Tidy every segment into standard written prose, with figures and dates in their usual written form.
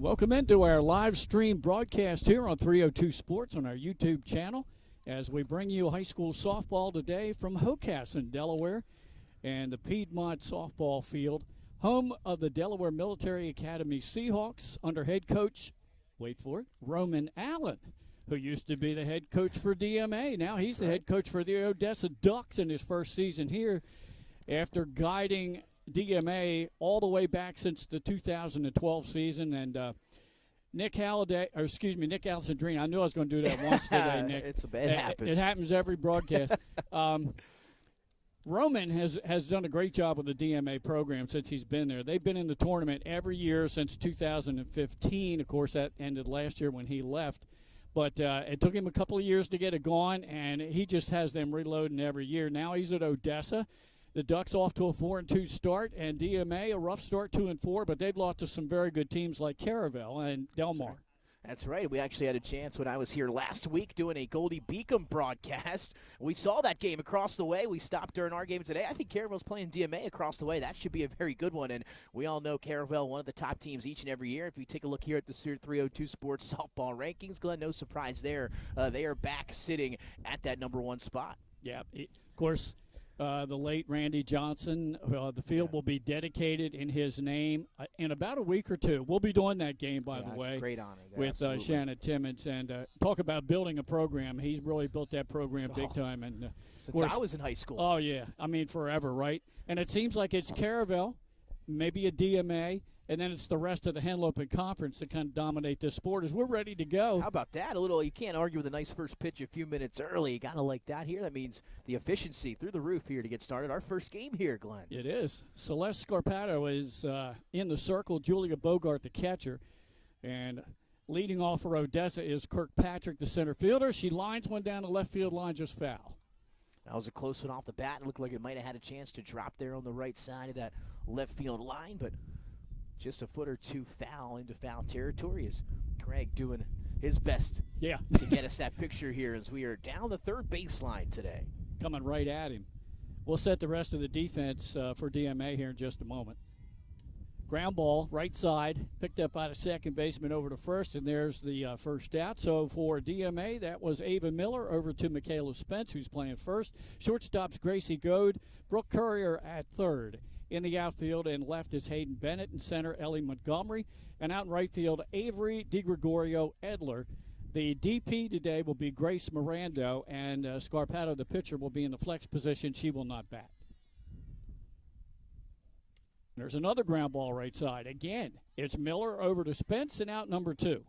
Welcome into our live stream broadcast here on 302 Sports on our YouTube channel as we bring you high school softball today from Odessa, Delaware, and the Piedmont Softball Field, home of the Delaware Military Academy Seahawks under head coach, wait for it, Roman Allen, who used to be the head coach for DMA. Now he's the head coach for the Odessa Ducks in his first season here after guiding DMA all the way back since the 2012 season. And Nick Alessandrini, I knew I was going to do that once today, Nick. It happens. It happens every broadcast. Roman has done a great job with the DMA program since he's been there. They've been in the tournament every year since 2015. Of course, that ended last year when he left. But it took him a couple of years to get it going, and he just has them reloading every year. Now he's at Odessa. The Ducks off to a 4-2 start, and DMA a rough start, 2-4, but they've lost to some very good teams like Caravel and Delmar. That's right. We actually had a chance when I was here last week doing a Goldie Beacom broadcast. We saw that game across the way. We stopped during our game today. I think Caravel's playing DMA across the way. That should be a very good one. And we all know Caravel, one of the top teams each and every year. If you take a look here at the 302 Sports Softball rankings, Glenn, no surprise there. They are back sitting at that #1 spot. Yeah, of course. The late Randy Johnson, the field will be dedicated in his name in about a week or two. We'll be doing that game, by the way, great honor there, with Shannon Timmons. And talk about building a program. He's really built that program big time. And since I was in high school. Oh, yeah. I mean, forever, right? And it seems like it's Caravel, maybe a DMA, and then it's the rest of the Henlopen Conference that kind of dominate this sport as we're ready to go. How about that? You can't argue with a nice first pitch a few minutes early. You got to like that here. That means the efficiency through the roof here to get started. Our first game here, Glenn. It is. Celeste Scarpato is in the circle. Julia Bogart, the catcher. And leading off for Odessa is Kirkpatrick, the center fielder. She lines one down the left field line, just foul. That was a close one off the bat. It looked like it might have had a chance to drop there on the right side of that left field line, but just a foot or two foul into foul territory is Craig doing his best to get us that picture here as we are down the third baseline today. Coming right at him. We'll set the rest of the defense for DMA here in just a moment. Ground ball, right side, picked up by the second baseman over to first, and there's the first out. So for DMA, that was Ava Miller over to Michaela Spence, who's playing first. Shortstop's Gracie Goad, Brooke Courier at third. In the outfield and left is Hayden Bennett, and center Ellie Montgomery, and out in right field Avery DiGregorio Edler. The DP today will be Grace Mirando, and Scarpato, the pitcher, will be in the flex position. She will not bat. There's another ground ball right side. Again, it's Miller over to Spence and out number 2.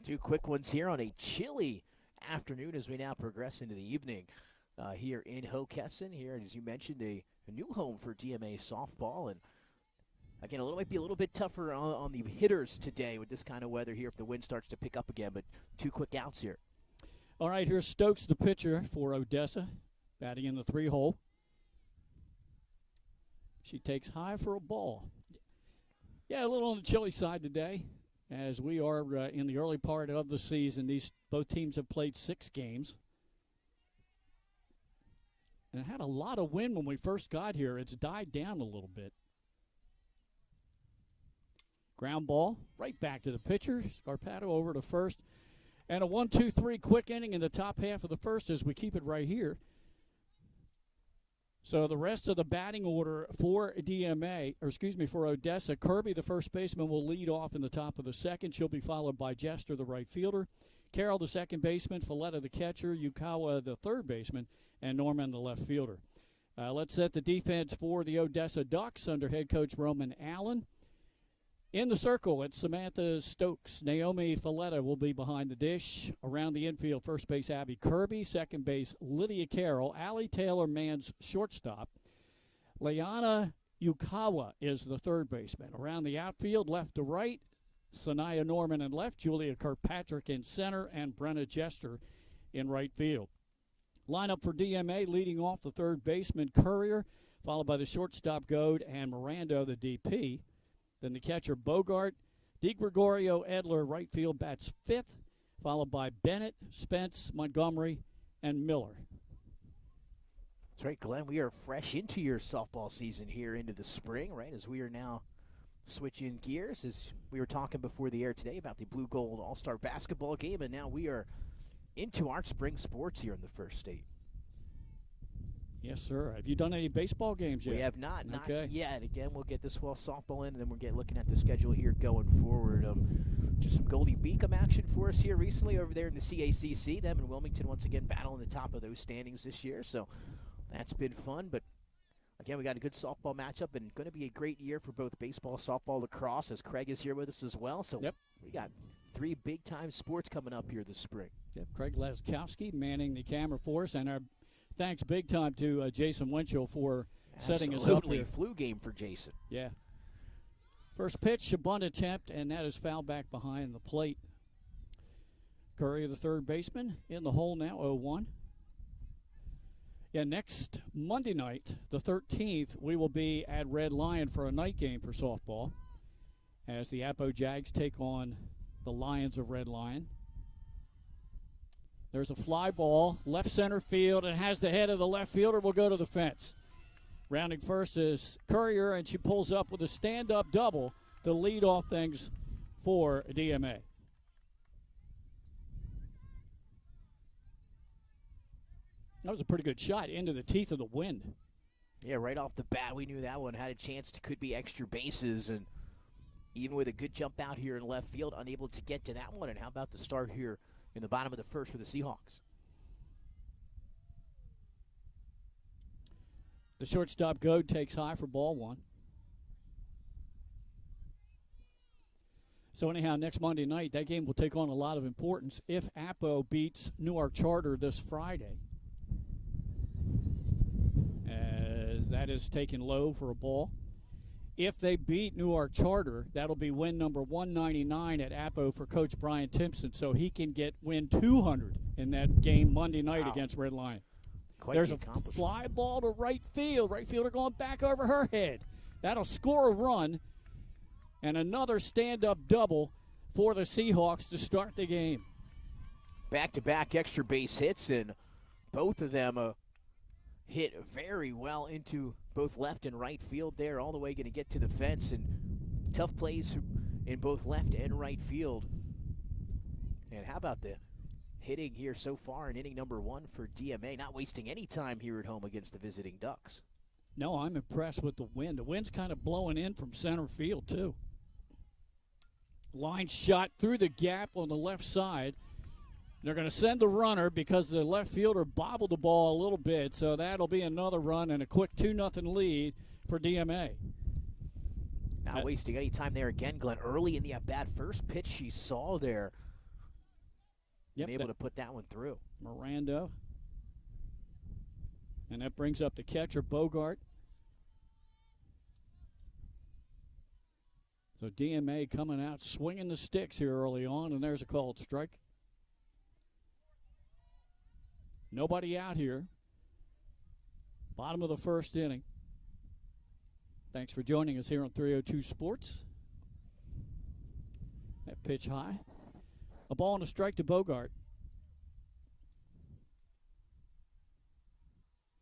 Two quick ones here on a chilly afternoon as we now progress into the evening here in Hockessin. Here, as you mentioned, a new home for DMA softball, and again, might be a little bit tougher on the hitters today with this kind of weather here if the wind starts to pick up again, but two quick outs here. All right, here's Stokes, the pitcher for Odessa, batting in the 3-hole. She takes high for a ball. Yeah, a little on the chilly side today as we are in the early part of the season. Both teams have played 6 games. And it had a lot of wind when we first got here. It's died down a little bit. Ground ball right back to the pitcher. Scarpato over to first. And a 1-2-3 quick inning in the top half of the first as we keep it right here. So the rest of the batting order for for Odessa, Kirby, the first baseman, will lead off in the top of the second. She'll be followed by Jester, the right fielder. Carroll, the second baseman, Folletta, the catcher, Yukawa, the third baseman, and Norman, the left fielder. Let's set the defense for the Odessa Ducks under head coach Roman Allen. In the circle, it's Samantha Stokes. Naomi Folletta will be behind the dish. Around the infield, first base Abby Kirby. Second base Lydia Carroll. Allie Taylor mans shortstop. Leanna Yukawa is the third baseman. Around the outfield, left to right, Sanaya Norman in left, Julia Kirkpatrick in center, and Brenna Jester in right field. Lineup for DMA, leading off the third baseman Courier, followed by the shortstop Goad and Mirando, the DP. Then the catcher Bogart, DiGregorio Edler, right field, bats 5th, followed by Bennett, Spence, Montgomery, and Miller. That's right, Glenn. We are fresh into your softball season here into the spring, right, as we are now Switching gears, as we were talking before the air today about the Blue Gold All-Star basketball game, and now we are into our spring sports here in the First State. Yes, sir. Have you done any baseball games yet? We have not Okay. yet. Again, we'll get this softball in, and then we'll looking at the schedule here going forward. Just some Goldie Beacom action for us here recently over there in the CACC. Them and Wilmington once again battling the top of those standings this year, so that's been fun. But again, we got a good softball matchup, and going to be a great year for both baseball, softball, lacrosse, as Craig is here with us as well. So Yep. we got 3 big-time sports coming up here this spring. Yep. Craig Laskowski manning the camera for us, and our thanks big time to Jason Winchell for setting us up Absolutely. here. Flu game for Jason. Yeah. First pitch, a bunt attempt, and that is fouled back behind the plate. Curry, the third baseman, in the hole now, 0-1. Yeah, next Monday night, the 13th, we will be at Red Lion for a night game for softball as the Apo Jags take on the Lions of Red Lion. There's a fly ball, left center field, and has the head of the left fielder, will go to the fence. Rounding first is Courier, and she pulls up with a stand-up double to lead off things for DMA. That was a pretty good shot into the teeth of the wind. Yeah, right off the bat, we knew that one had a chance to could be extra bases, and even with a good jump out here in left field, unable to get to that one. And how about the start here in the bottom of the first for the Seahawks? The shortstop Goad takes high for ball 1. So anyhow, next Monday night, that game will take on a lot of importance if Apo beats Newark Charter this Friday. As that is taken low for a ball. If they beat Newark Charter, that'll be win number 199 at Apo for Coach Brian Timpson, so he can get win 200 in that game Monday night against Red Lion. Quite There's the a accomplishment. fly ball to right field. Right fielder going back over her head. That'll score a run, and another stand-up double for the Seahawks to start the game. Back-to-back extra base hits, and both of them hit very well into both left and right field there, all the way going to get to the fence, and tough plays in both left and right field. And how about the hitting here so far in inning number 1 for DMA, not wasting any time here at home against the visiting Ducks. No, I'm impressed with the wind. The wind's kind of blowing in from center field, too. Line shot through the gap on the left side. They're going to send the runner because the left fielder bobbled the ball a little bit, so that'll be another run and a quick 2-0 lead for DMA. Not wasting any time there again, Glenn. Early in the at-bat, first pitch she saw there. Yep, able to put that one through. Miranda. And that brings up the catcher, Bogart. So DMA coming out swinging the sticks here early on, and there's a called strike. Nobody out here. Bottom of the first inning. Thanks for joining us here on 302 Sports. That pitch high. A ball and a strike to Bogart.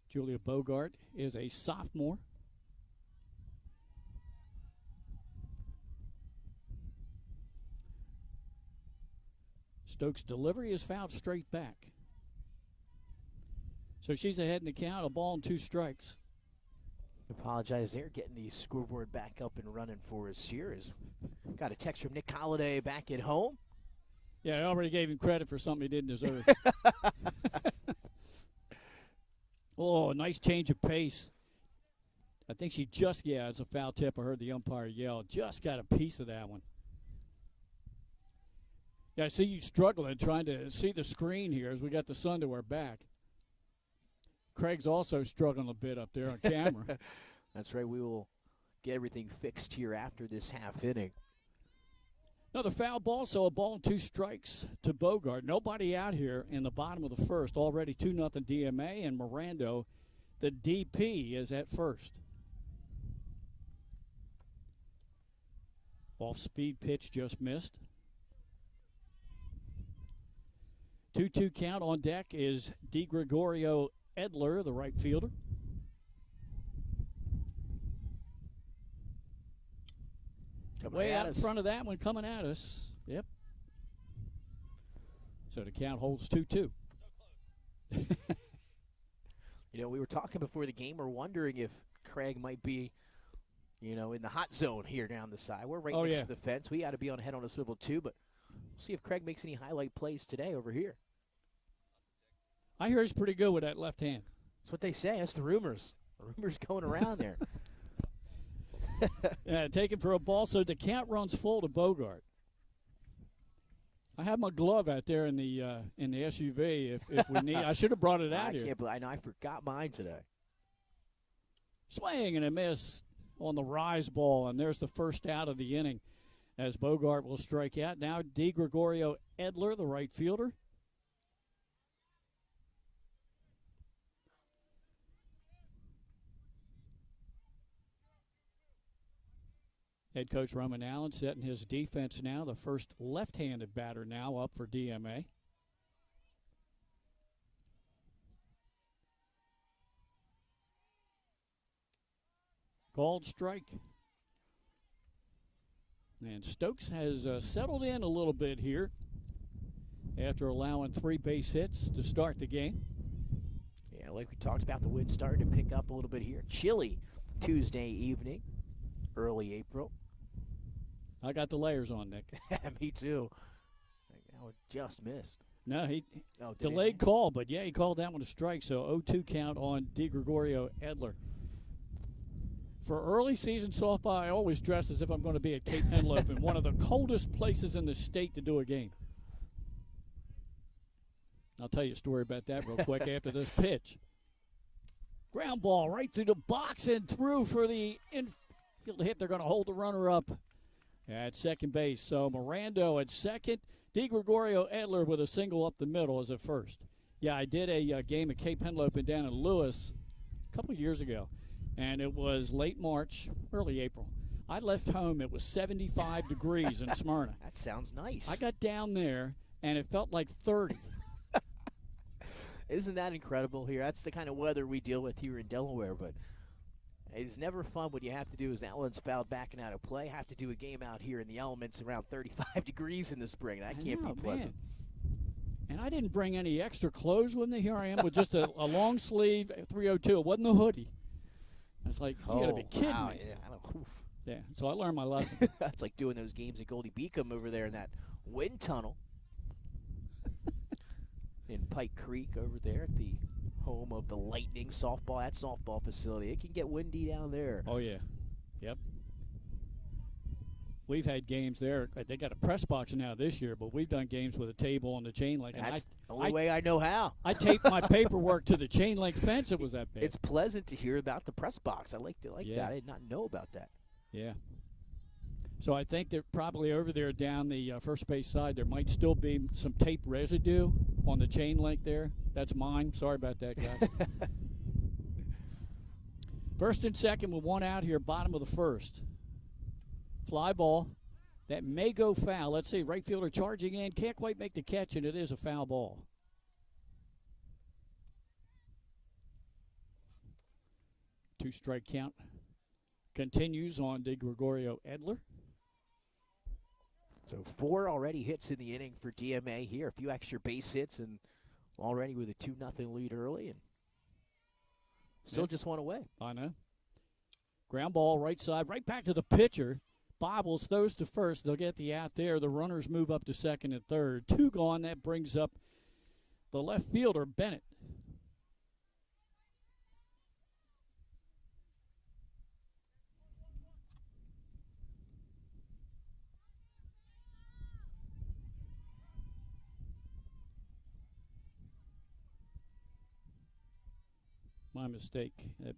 Julia Bogart is a sophomore. Stokes' delivery is fouled straight back. So she's ahead in the count, a ball and 2 strikes. Apologize there, getting the scoreboard back up and running for us here. Got a text from Nick Holliday back at home. Yeah, I already gave him credit for something he didn't deserve. Oh, nice change of pace. I think she just, it's a foul tip. I heard the umpire yell. Just got a piece of that one. Yeah, I see you struggling trying to see the screen here as we got the sun to our back. Craig's also struggling a bit up there on camera. That's right. We will get everything fixed here after this half inning. Another foul ball, so a ball and 2 strikes to Bogart. Nobody out here in the bottom of the first. Already 2-0 DMA, and Miranda, the DP, is at first. Off-speed pitch just missed. 2-2 count on deck is DeGregorio Edler, the right fielder. Coming way at out in us. front of that one coming at us. Yep. So the count holds 2-2. You know, we were talking before the game. We're wondering if Craig might be, you know, in the hot zone here down the side. We're right next to the fence. We got to be on head on a swivel too, but we'll see if Craig makes any highlight plays today over here. I hear he's pretty good with that left hand. That's what they say. That's the rumors. The rumors going around there. Yeah, taken for a ball, so the count runs full to Bogart. I have my glove out there in the SUV if we need. I should have brought it out here. Can't believe I forgot mine today. Swing and a miss on the rise ball, and there's the first out of the inning as Bogart will strike out. Now DeGregorio Edler, the right fielder. Head coach Roman Allen setting his defense now. The first left-handed batter now up for DMA. Called strike. And Stokes has settled in a little bit here after allowing 3 base hits to start the game. Yeah, like we talked about, the wind starting to pick up a little bit here. Chilly Tuesday evening, early April. I got the layers on, Nick. Me too. That one just missed. No, he Oh, delayed call, but yeah, he called that one a strike. So 0-2 count on DeGregorio Edler. For early season softball, I always dress as if I'm going to be at Cape Henlopen, one of the coldest places in the state to do a game. I'll tell you a story about that real quick after this pitch. Ground ball right through the box and through for the infield hit. They're going to hold the runner up at second base. So Mirando at second. DeGregorio Edler with a single up the middle as at first. Yeah, I did a game at Cape Henlopen down in Lewis a couple of years ago, and it was late March, early April. I left home. It was 75 degrees in Smyrna. That sounds nice. I got down there, and it felt like 30. Isn't that incredible here? That's the kind of weather we deal with here in Delaware, but it's never fun when you have to do, as Allen's fouled back and out of play, have to do a game out here in the elements around 35 degrees in the spring. That can't be pleasant. Man. And I didn't bring any extra clothes with me. Here I am with just a long sleeve 302. It wasn't the hoodie. I was like, you got to be kidding me. Yeah, Yeah, so I learned my lesson. That's like doing those games at Goldie Beacom over there in that wind tunnel in Pike Creek over there at the home of the Lightning softball facility. It can get windy down there. Oh, yeah. Yep. We've had games there. They got a press box now this year, but we've done games with a table on the chain link. That's the only way I know how. I taped my paperwork to the chain link fence. It was that bad. It's pleasant to hear about the press box. I like that. I did not know about that. Yeah. So I think they're probably over there down the first base side. There might still be some tape residue on the chain link there. That's mine. Sorry about that, guys. First and second with one out here, bottom of the first. Fly ball. That may go foul. Let's see. Right fielder charging in. Can't quite make the catch, and it is a foul ball. Two-strike count continues on DeGregorio Edler. So 4 already hits in the inning for DMA here. A few extra base hits and already with a 2-0 lead early, and still just one away. I know. Ground ball right side, right back to the pitcher. Bobbles, throws to first. They'll get the out there. The runners move up to second and third. 2 gone. That brings up the left fielder, Bennett. My mistake. That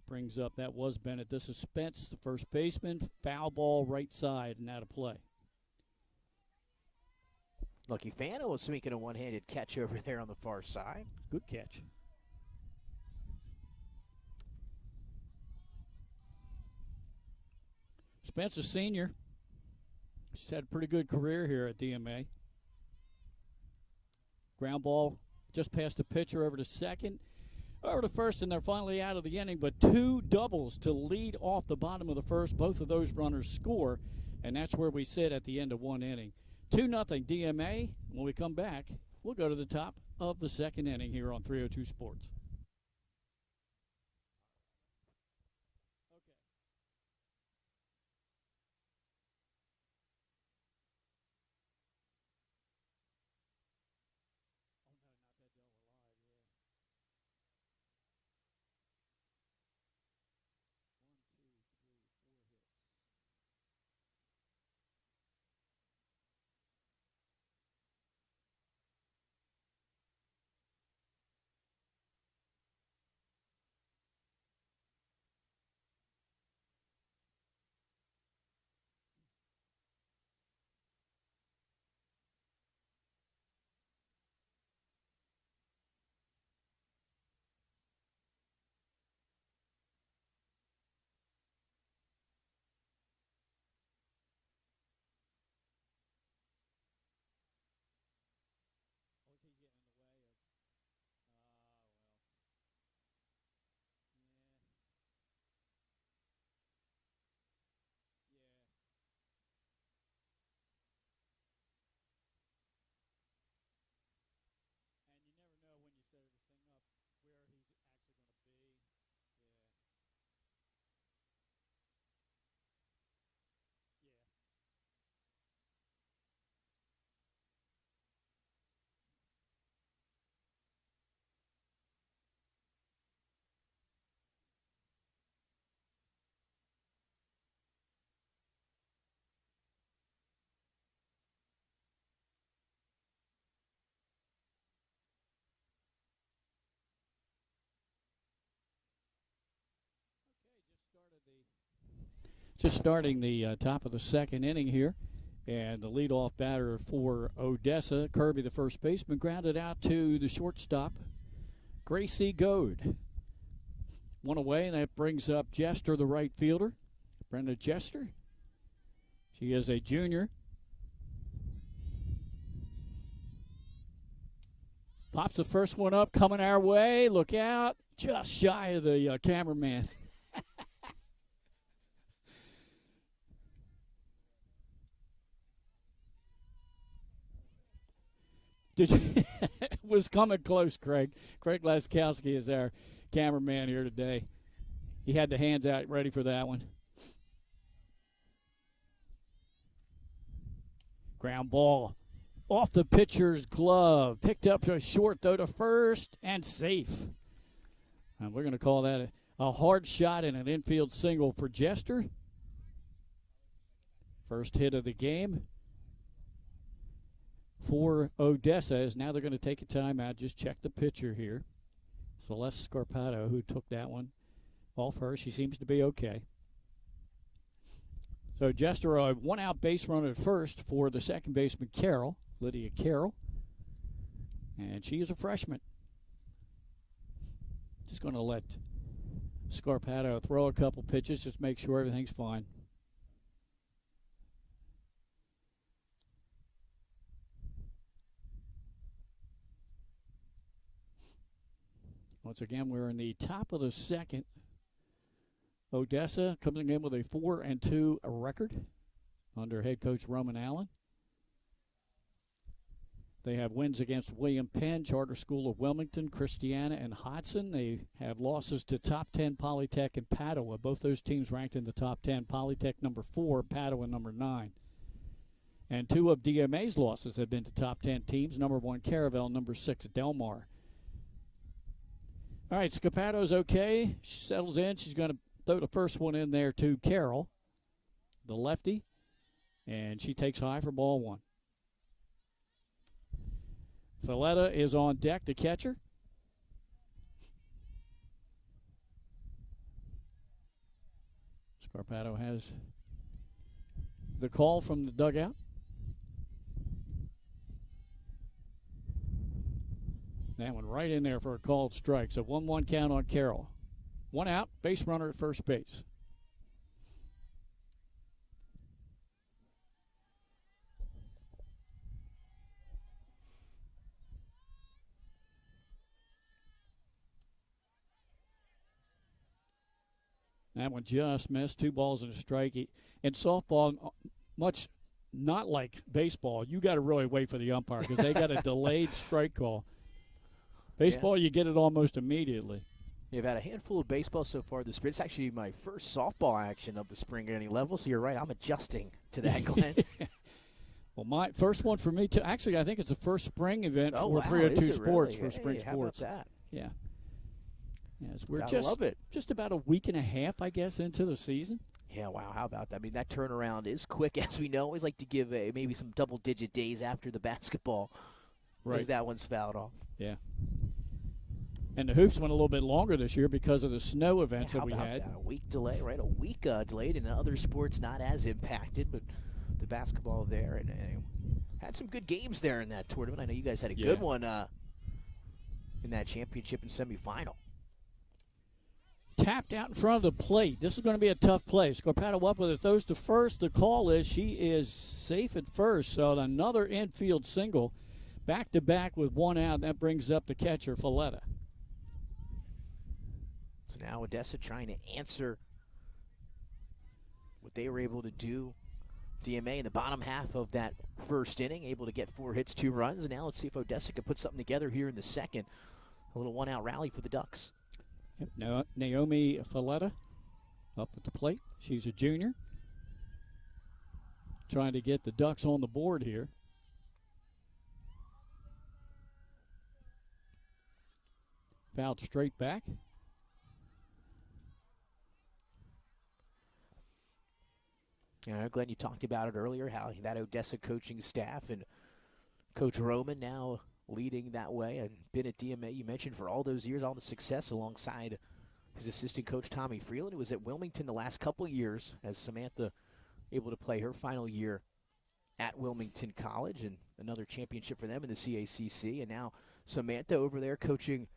was Bennett. This is Spence, the first baseman. Foul ball right side and out of play. Lucky Fano was making a one-handed catch over there on the far side. Good catch. Spence, a senior. He's had a pretty good career here at DMA. Ground ball just past the pitcher over to second. Over to first, and they're finally out of the inning, but 2 doubles to lead off the bottom of the first. Both of those runners score And that's where we sit at the end of one inning. 2-0 DMA. When we come back, we'll go to the top of the second inning here on 302 Sports. Just starting the top of the second inning here. And the leadoff batter for Odessa, Kirby, the first baseman, grounded out to the shortstop, Gracie Goad. One away, and that brings up Jester, the right fielder. Brenda Jester. She is a junior. Pops the first one up, coming our way. Look out. Just shy of the cameraman. It was coming close, Craig. Craig Laskowski is our cameraman here today. He had the hands out ready for that one. Ground ball off the pitcher's glove. Picked up to a short, though, to first, and safe. And we're going to call that a hard shot and an infield single for Jester. First hit of the game for Odessa is now they're going to take a timeout. Just check the pitcher here. Celeste Scarpato, who took that one off her. She seems to be okay. So Jester, a one-out base runner at first for the second baseman, Carroll, Lydia Carroll. And she is a freshman. Just going to let Scarpato throw a couple pitches, just make sure everything's fine. Once again, we're in the top of the second. Odessa coming in with a 4-2 record under head coach Roman Allen. They have wins against William Penn, Charter School of Wilmington, Christiana, and Hodson. They have losses to top 10 Polytech and Padua. Both those teams ranked in the top 10. Polytech number 4, Padua number 9. And 2 of DMA's losses have been to top 10 teams. Number 1, Caravel, number 6, Del Mar. All right, Scapato's okay. She settles in. She's going to throw the first one in there to Carroll, the lefty, and she takes high for ball 1. Valletta is on deck, the catcher. Scarpato has the call from the dugout. That one right in there for a called strike. So 1-1 count on Carroll. 1 out, base runner at first base. That one just missed. 2 balls and a strike. In softball, much not like baseball. You got to really wait for the umpire because they got a delayed strike call. Baseball, you get it almost immediately. You've had a handful of baseball so far this spring. It's actually my first softball action of the spring at any level, so you're right. I'm adjusting to that, Glenn. Well, my first one for me, too. Actually, I think it's the first spring event for 302 Sports for spring sports. How about that? Yeah. Yes, we're love it. just about a week and a half, I guess, into the season. Yeah, wow, how about that? I mean, that turnaround is quick, as we know. Always like to give maybe some double-digit days after the basketball, as that one's fouled off. Yeah. And the hoops went a little bit longer this year because of the snow events that we had. That? A week delay, right? A week delayed, and other sports not as impacted, but the basketball there, and had some good games there in that tournament. I know you guys had a good one in that championship and semifinal. Tapped out in front of the plate. This is going to be a tough play. Scarpato up with it. Throws to first. The call is she is safe at first. So another infield single. Back-to-back with one out. That brings up the catcher, Folletta. So now Odessa trying to answer what they were able to do. DMA in the bottom half of that first inning, able to get 4 hits, 2 runs. And now let's see if Odessa can put something together here in the second. A little one-out rally for the Ducks. Yep. Now Naomi Folletta up at the plate. She's a junior. Trying to get the Ducks on the board here. Fouled straight back. Glenn, you talked about it earlier, how that Odessa coaching staff and Coach Roman now leading that way, and been at DMA, you mentioned, for all those years, all the success alongside his assistant coach, Tommy Freeland, who was at Wilmington the last couple years as Samantha able to play her final year at Wilmington College, and another championship for them in the CACC. And now Samantha over there coaching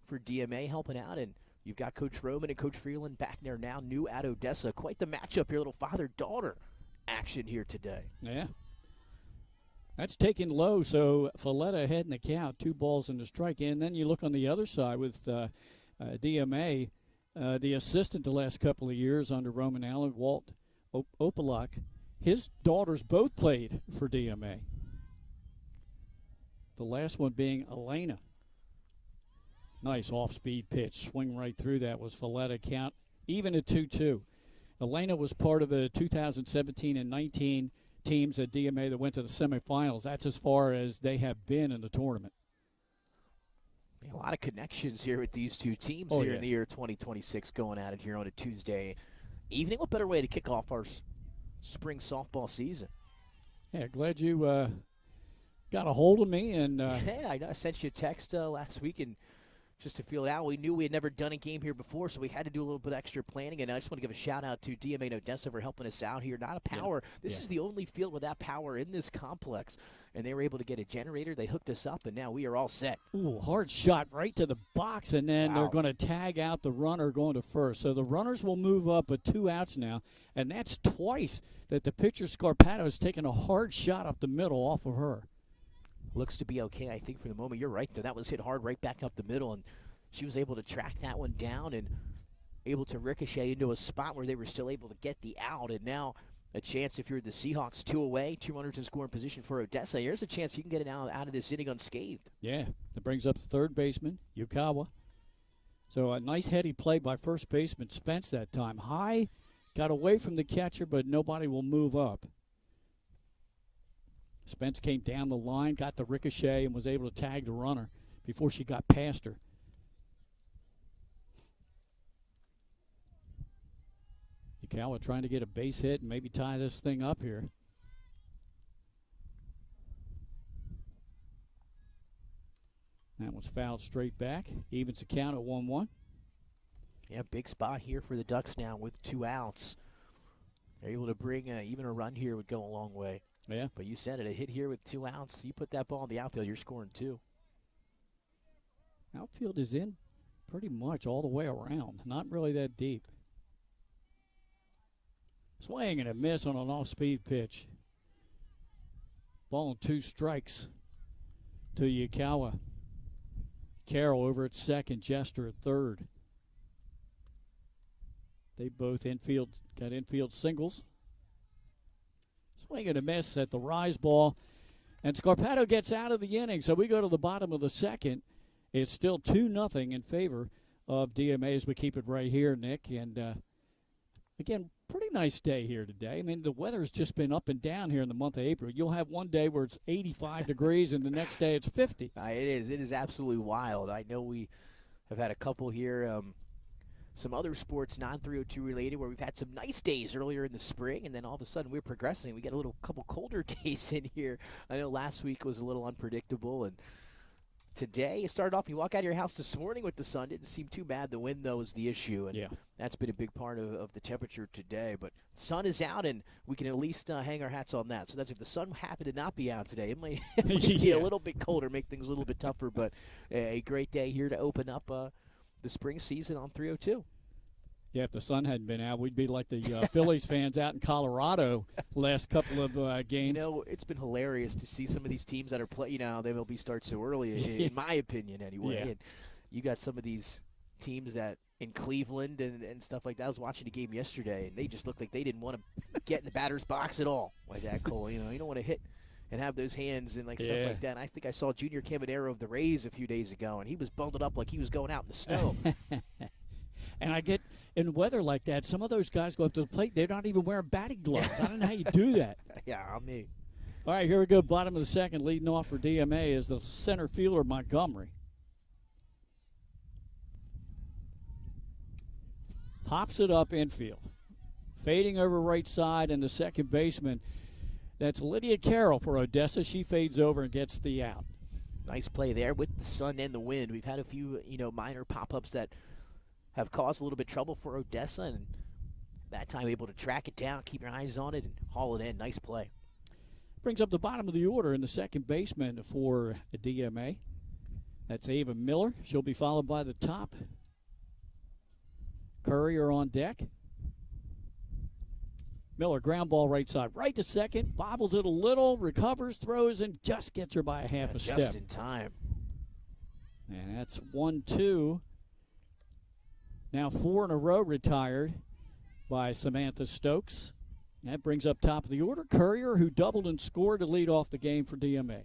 for DMA, helping out, and you've got Coach Roman and Coach Freeland back there now, new at Odessa. Quite the matchup here, little father-daughter action here today. Yeah. That's taken low, so Folletta ahead in the count, 2 balls and a strike. And then you look on the other side with DMA, the assistant the last couple of years under Roman Allen, Walt Opalak. His daughters both played for DMA. The last one being Elena. Nice off-speed pitch. Swing right through that was Folletta, count even at 2-2. Elena was part of the 2017 and 19 teams at DMA that went to the semifinals. That's as far as they have been in the tournament. A lot of connections here with these two teams in the year 2026 going at it here on a Tuesday evening. What better way to kick off our spring softball season? Yeah, glad you got a hold of me. And hey, I sent you a text last week and just to feel it out. We knew we had never done a game here before, so we had to do a little bit extra planning. And I just want to give a shout-out to DMA and Odessa for helping us out here. Not a power. This is the only field with that power in this complex. And they were able to get a generator. They hooked us up, and now we are all set. Ooh, hard shot right to the box, and then they're going to tag out the runner going to first. So the runners will move up with 2 outs now, and that's twice that the pitcher Scarpato has taken a hard shot up the middle off of her. Looks to be okay, I think, for the moment. You're right, though. That was hit hard right back up the middle, and she was able to track that one down and able to ricochet into a spot where they were still able to get the out. And now a chance, if you're the Seahawks, 2 away, 2 runners in scoring position for Odessa. Here's a chance you can get it out of this inning unscathed. Yeah, that brings up the third baseman, Yukawa. So a nice heady play by first baseman Spence that time. High, got away from the catcher, but nobody will move up. Spence came down the line, got the ricochet, and was able to tag the runner before she got past her. Yukawa trying to get a base hit and maybe tie this thing up here. That was fouled straight back. Evens the count at 1-1. Yeah, big spot here for the Ducks now with 2 outs. They're able to bring even a run here would go a long way. Yeah. But you said it, a hit here with 2 outs. You put that ball in the outfield, you're scoring 2. Outfield is in pretty much all the way around. Not really that deep. Swing and a miss on an off-speed pitch. Ball and 2 strikes to Yukawa. Carroll over at second, Jester at third. They both got infield singles. Swing and a miss at the rise ball. And Scarpato gets out of the inning, so we go to the bottom of the second. It's still 2-0 in favor of DMA as we keep it right here, Nick. And, again, pretty nice day here today. I mean, the weather's just been up and down here in the month of April. You'll have one day where it's 85 degrees and the next day it's 50. It is. It is absolutely wild. I know we have had a couple here, some other sports non-302 related where we've had some nice days earlier in the spring, and then all of a sudden we're progressing. We get a couple colder days in here. I know last week was a little unpredictable, and today, it started off, you walk out of your house this morning with the sun. Didn't seem too bad. The wind, though, is the issue, and that's been a big part of the temperature today. But the sun is out, and we can at least hang our hats on that. So that's if the sun happened to not be out today. It might be a little bit colder, make things a little bit tougher, but a great day here to open up the spring season on 302. Yeah, if the sun hadn't been out, we'd be like the Phillies fans out in Colorado last couple of games. You know, it's been hilarious to see some of these teams that are playing. You know, the MLB starts so early, in my opinion, anyway. Yeah. And you got some of these teams that in Cleveland and stuff like that. I was watching a game yesterday, and they just looked like they didn't want to get in the batter's box at all. Like that, Cole. You know, you don't want to hit and have those hands and stuff like that. And I think I saw Junior Caminero of the Rays a few days ago, and he was bundled up like he was going out in the snow. And I get in weather like that, some of those guys go up to the plate, they're not even wearing batting gloves. I don't know how you do that. Yeah, I'm me. All right, here we go. Bottom of the second, leading off for DMA is the center fielder, Montgomery. Pops it up infield. Fading over right side, and the second baseman, that's Lydia Carroll for Odessa. She fades over and gets the out. Nice play there with the sun and the wind. We've had a few, minor pop-ups that have caused a little bit of trouble for Odessa, and that time able to track it down, keep your eyes on it, and haul it in. Nice play. Brings up the bottom of the order in the second baseman for the DMA. That's Ava Miller. She'll be followed by the top. Courier on deck. Miller, ground ball right side. Right to second, bobbles it a little, recovers, throws, and just gets her by a half a step. Just in time. And that's 1-2. Now 4 in a row retired by Samantha Stokes. That brings up top of the order Courier, who doubled and scored to lead off the game for DMA.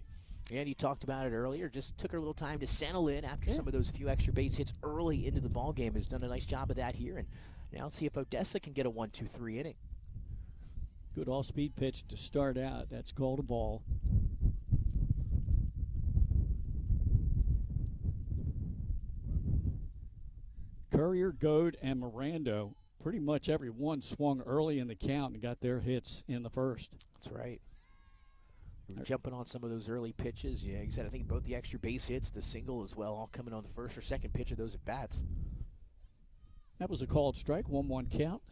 And you talked about it earlier. Just took her a little time to settle in after some of those few extra base hits early into the ball game. Has done a nice job of that here. And now let's see if Odessa can get a 1-2-3 inning. Good all-speed pitch to start out. That's called a ball. Courier, Goad, and Mirando, pretty much every one swung early in the count and got their hits in the first. That's right. We were jumping on some of those early pitches. Yeah, you said I think both the extra base hits, the single as well, all coming on the first or second pitch of those at bats. That was a called strike, 1-1 count.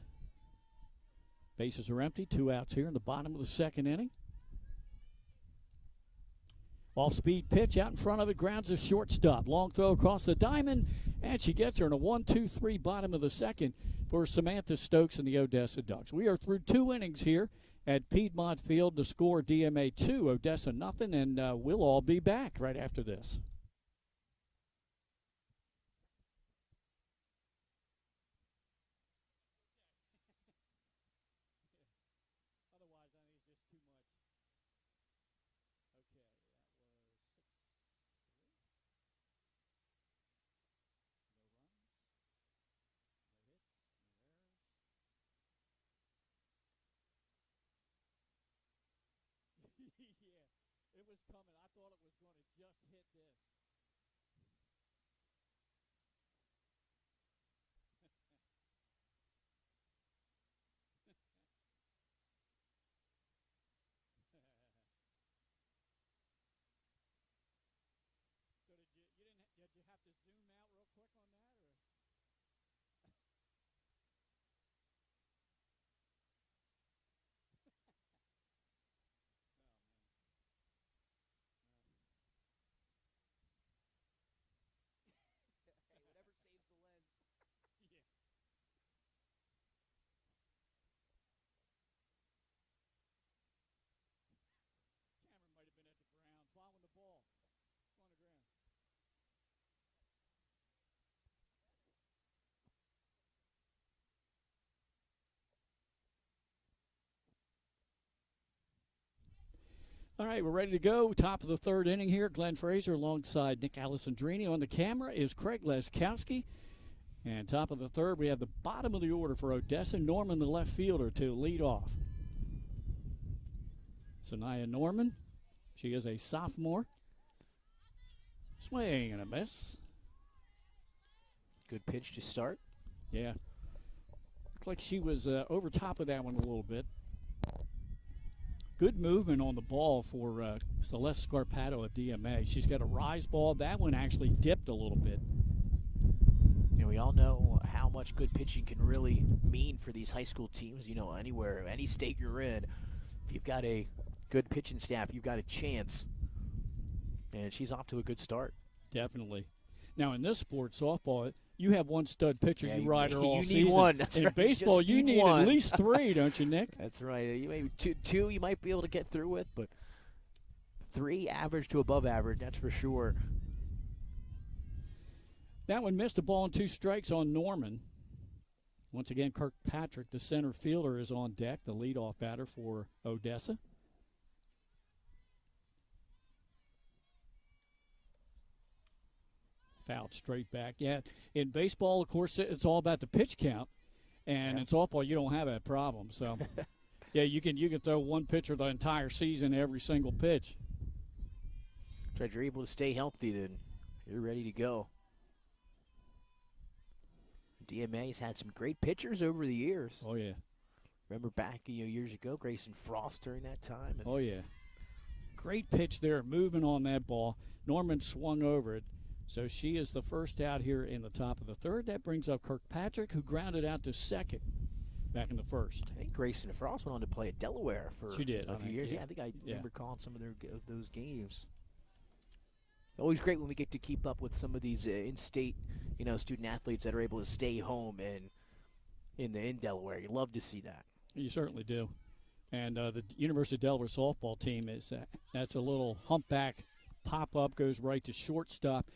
Bases are empty, 2 outs here in the bottom of the second inning. Off-speed pitch out in front of it, grounds a shortstop. Long throw across the diamond, and she gets her in a 1-2-3 bottom of the second for Samantha Stokes and the Odessa Ducks. We are through 2 innings here at Piedmont Field. The score, DMA 2, Odessa nothing, and we'll all be back right after this. Yeah, it was coming. I thought it was going to just hit this. So did you have to zoom out real quick on that, or? All right, we're ready to go. Top of the third inning here. Glenn Fraser alongside Nick Alessandrini. On the camera is Craig Leskowski. And top of the third, we have the bottom of the order for Odessa. Norman, the left fielder, to lead off. Sanaya Norman. She is a sophomore. Swing and a miss. Good pitch to start. Yeah. Looked like she was over top of that one a little bit. Good movement on the ball for Celeste Scarpato of DMA. She's got a rise ball. That one actually dipped a little bit. You know, we all know how much good pitching can really mean for these high school teams. You know, anywhere, any state you're in, if you've got a good pitching staff, you've got a chance. And she's off to a good start. Definitely. Now, in this sport, softball, you have one stud pitcher. Yeah, you ride her all you season. need one. That's in right. baseball, Just you need one. at least three, don't you, Nick? That's right. You maybe two you might be able to get through with, but 3 average to above average, that's for sure. That one missed a ball and 2 strikes on Norman. Once again, Kirkpatrick, the center fielder, is on deck, the leadoff batter for Odessa. Fouled straight back. Yeah, in baseball, of course, it's all about the pitch count, and in softball, you don't have that problem. So, yeah, you can throw one pitcher the entire season, every single pitch. So if you're able to stay healthy, then you're ready to go. DMA's had some great pitchers over the years. Oh yeah. Remember back years ago, Grayson Frost during that time. And oh yeah. Great pitch there, movement on that ball. Norman swung over it. So she is the first out here in the top of the third. That brings up Kirkpatrick, who grounded out to second back in the first. I think Grayson Frost went on to play at Delaware for she did, a few years. Yeah, I think I remember calling some of those games. Always great when we get to keep up with some of these in-state, student athletes that are able to stay home and in Delaware. You love to see that. You certainly do. And the University of Delaware softball team that's a little humpback pop-up, goes right to shortstop.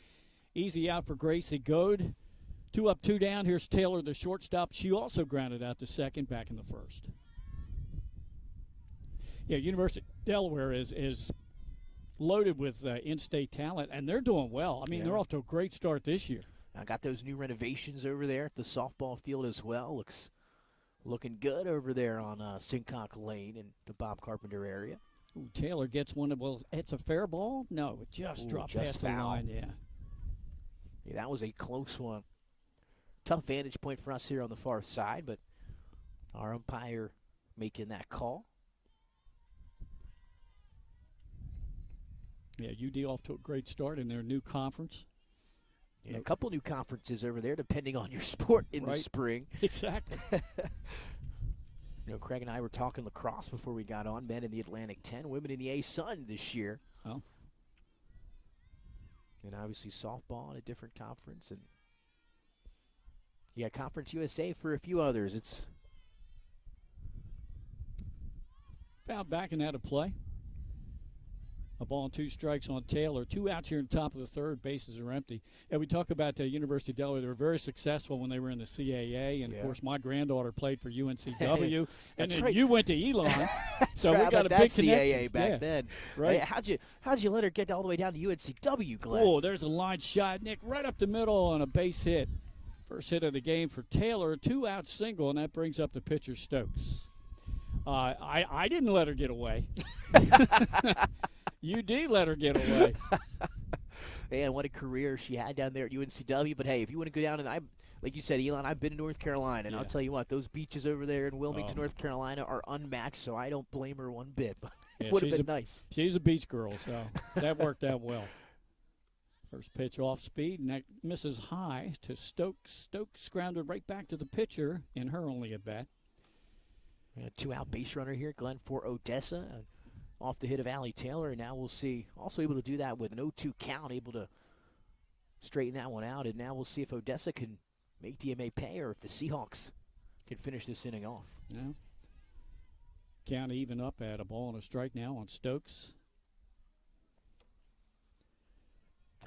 Easy out for Gracie Goad. 2 up, 2 down. Here's Taylor, the shortstop. She also grounded out to second back in the first. Yeah, University of Delaware is loaded with in-state talent, and they're doing well. I mean, they're off to a great start this year. I got those new renovations over there at the softball field as well. Looking good over there on Sincock Lane in the Bob Carpenter area. Ooh, Taylor gets one of, it's a fair ball? No, it just dropped past the line, yeah. Yeah, that was a close one. Tough vantage point for us here on the far side, but our umpire making that call. Yeah, UD off to a great start in their new conference. Yeah, a couple new conferences over there, depending on your sport in the spring. Exactly. Craig and I were talking lacrosse before we got on. Men in the Atlantic 10, women in the A-Sun this year. Oh. And obviously softball in a different conference. And you got Conference USA for a few others. It's fouled back and out of play. A ball and 2 strikes on Taylor. 2 outs here in the top of the third. Bases are empty. And we talk about the University of Delaware. They were very successful when they were in the CAA. And, of course, my granddaughter played for UNCW. And then you went to Elon. So we got a big connection. CAA back then. Right. Hey, how'd you let her get all the way down to UNCW, Glenn? Oh, there's a line shot, Nick, right up the middle on a base hit. First hit of the game for Taylor. 2-out single, and that brings up the pitcher Stokes. I didn't let her get away. UD let her get away. Man, what a career she had down there at UNCW. But, hey, if you want to go down, and like you said, Elon, I've been to North Carolina, and I'll tell you what, those beaches over there in Wilmington, North Carolina are unmatched, so I don't blame her one bit. But it would have been nice. She's a beach girl, so that worked out well. First pitch off speed, and that misses high to Stokes. Stokes grounded right back to the pitcher in her only at bat. A 2-out base runner here, Glenn, for Odessa. Off the hit of Allie Taylor, and now we'll see. Also able to do that with an 0-2 count, able to straighten that one out. And now we'll see if Odessa can make DMA pay or if the Seahawks can finish this inning off. Yeah. Count even up at a ball and a strike now on Stokes.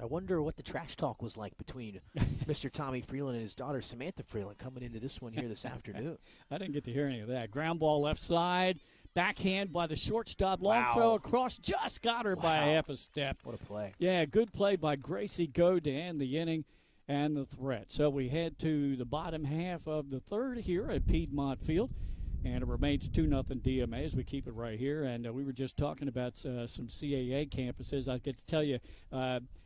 I wonder what the trash talk was like between Mr. Tommy Freeland and his daughter Samantha Freeland coming into this one here this afternoon. I didn't get to hear any of that. Ground ball left side. Backhand by the shortstop. Long Wow. throw across. Just got her by a half a step. What a play. Yeah, good play by Gracie Goad to end the inning and the threat. So we head to the bottom half of the third here at Piedmont Field. And it remains 2-0 DMA as we keep it right here. And we were just talking about some CAA campuses. I get to tell you,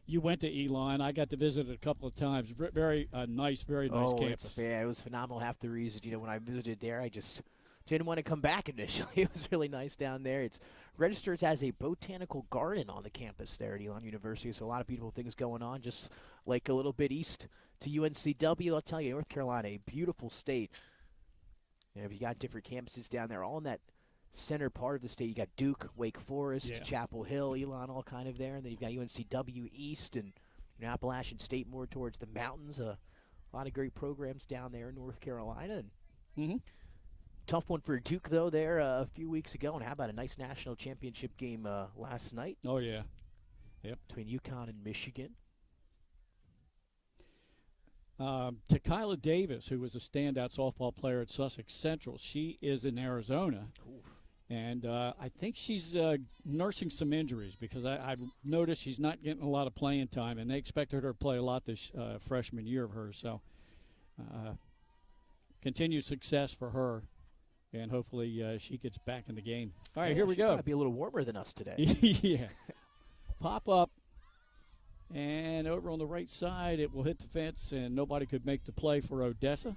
you went to Elon. I got to visit it a couple of times. Very nice campus. Yeah, it was phenomenal. Half the reason, when I visited there, I just didn't want to come back initially. It was really nice down there. It's registered as a botanical garden on the campus there at Elon University, so a lot of beautiful things going on, just like a little bit east to UNCW. I'll tell you, North Carolina, a beautiful state. You got different campuses down there, all in that center part of the state. You got Duke, Wake Forest, Chapel Hill, Elon, all kind of there. And then you've got UNCW East and Appalachian State more towards the mountains. A lot of great programs down there in North Carolina. And tough one for Duke, though, there a few weeks ago. And how about a nice national championship game last night? Oh, yeah. Yep. Between UConn and Michigan. Tequila Davis, who was a standout softball player at Sussex Central, she is in Arizona. Oof. And I think she's nursing some injuries because I've noticed she's not getting a lot of playing time, and they expected her to play a lot this freshman year of hers. So continued success for her, and hopefully she gets back in the game. All right, here we go. Might be a little warmer than us today. Yeah. Pop up. And over on the right side, it will hit the fence, and nobody could make the play for Odessa.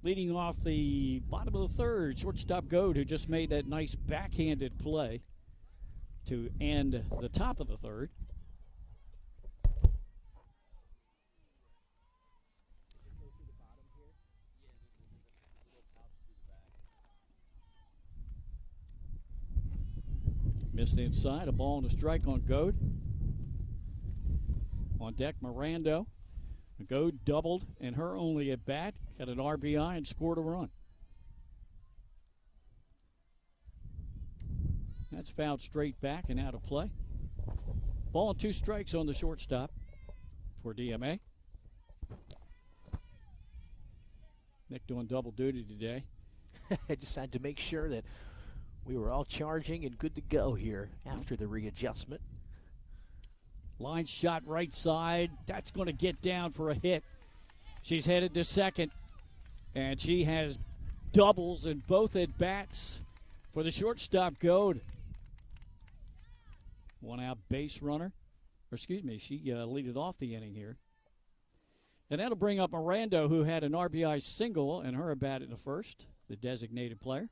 Leading off the bottom of the third, shortstop Goad, who just made that nice backhanded play to end the top of the third. Missed inside, a ball and a strike on Goad. On deck, Mirando. Goad doubled, and her only at bat, got an RBI and scored a run. That's fouled straight back and out of play. Ball and 2 strikes on the shortstop for DMA. Nick doing double duty today. I just had to make sure that we were all charging and good to go here after the readjustment. Line shot right side. That's going to get down for a hit. She's headed to second, and she has doubles in both at bats for the shortstop Goad. 1 out base runner. Or excuse me, she leaded off the inning here. And that'll bring up Mirando, who had an RBI single and her at bat in the first, the designated player.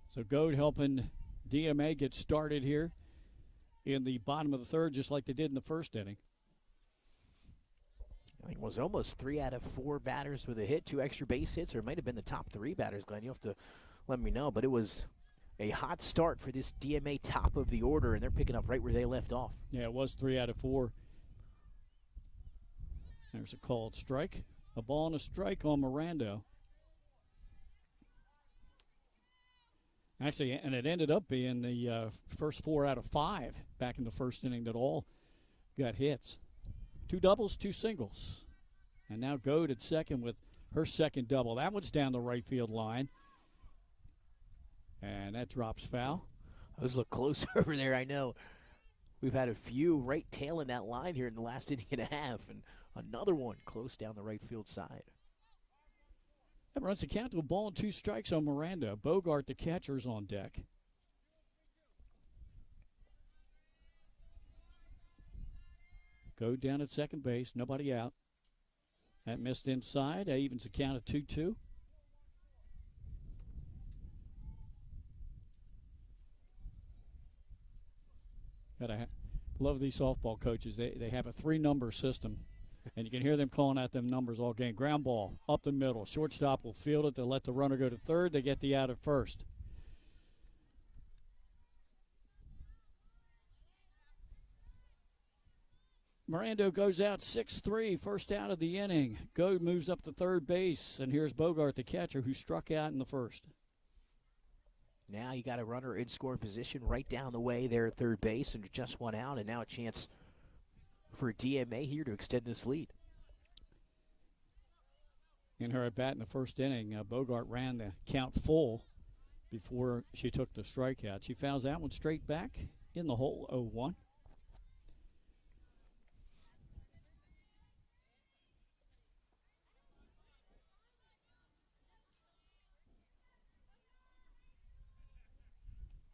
So Goad helping DMA gets started here in the bottom of the third, just like they did in the first inning. I think it was almost 3 out of 4 batters with a hit, 2 extra base hits, or it might have been the top 3 batters, Glenn. You'll have to let me know. But it was a hot start for this DMA top of the order, and they're picking up right where they left off. Yeah, it was 3 out of 4. There's a called strike. A ball and a strike on Mirando. Actually, and it ended up being the first 4 out of 5 back in the first inning that all got hits. 2 doubles, 2 singles. And now Goad at second with her second double. That one's down the right field line. And that drops foul. Those look close over there, I know. We've had a few right tail in that line here in the last inning and a half. And another one close down the right field side. That runs the count to a ball and 2 strikes on Miranda. Bogart, the catcher's on deck. Go down at second base, nobody out. That missed inside. That evens the count at 2-2. Love these softball coaches. They have a 3-number system. And you can hear them calling out them numbers all game. Ground ball up the middle. Shortstop will field it. They'll let the runner go to third. They get the out at first. Mirando goes out 6-3, first out of the inning. Goad moves up to third base, and here's Bogart, the catcher, who struck out in the first. Now you got a runner in scoring position right down the way there at third base, and just 1 out, and now a chance for DMA here to extend this lead. in her at bat in the first inning. Bogart ran the count full before she took the strikeout. She fouls that one straight back in the hole, 0-1.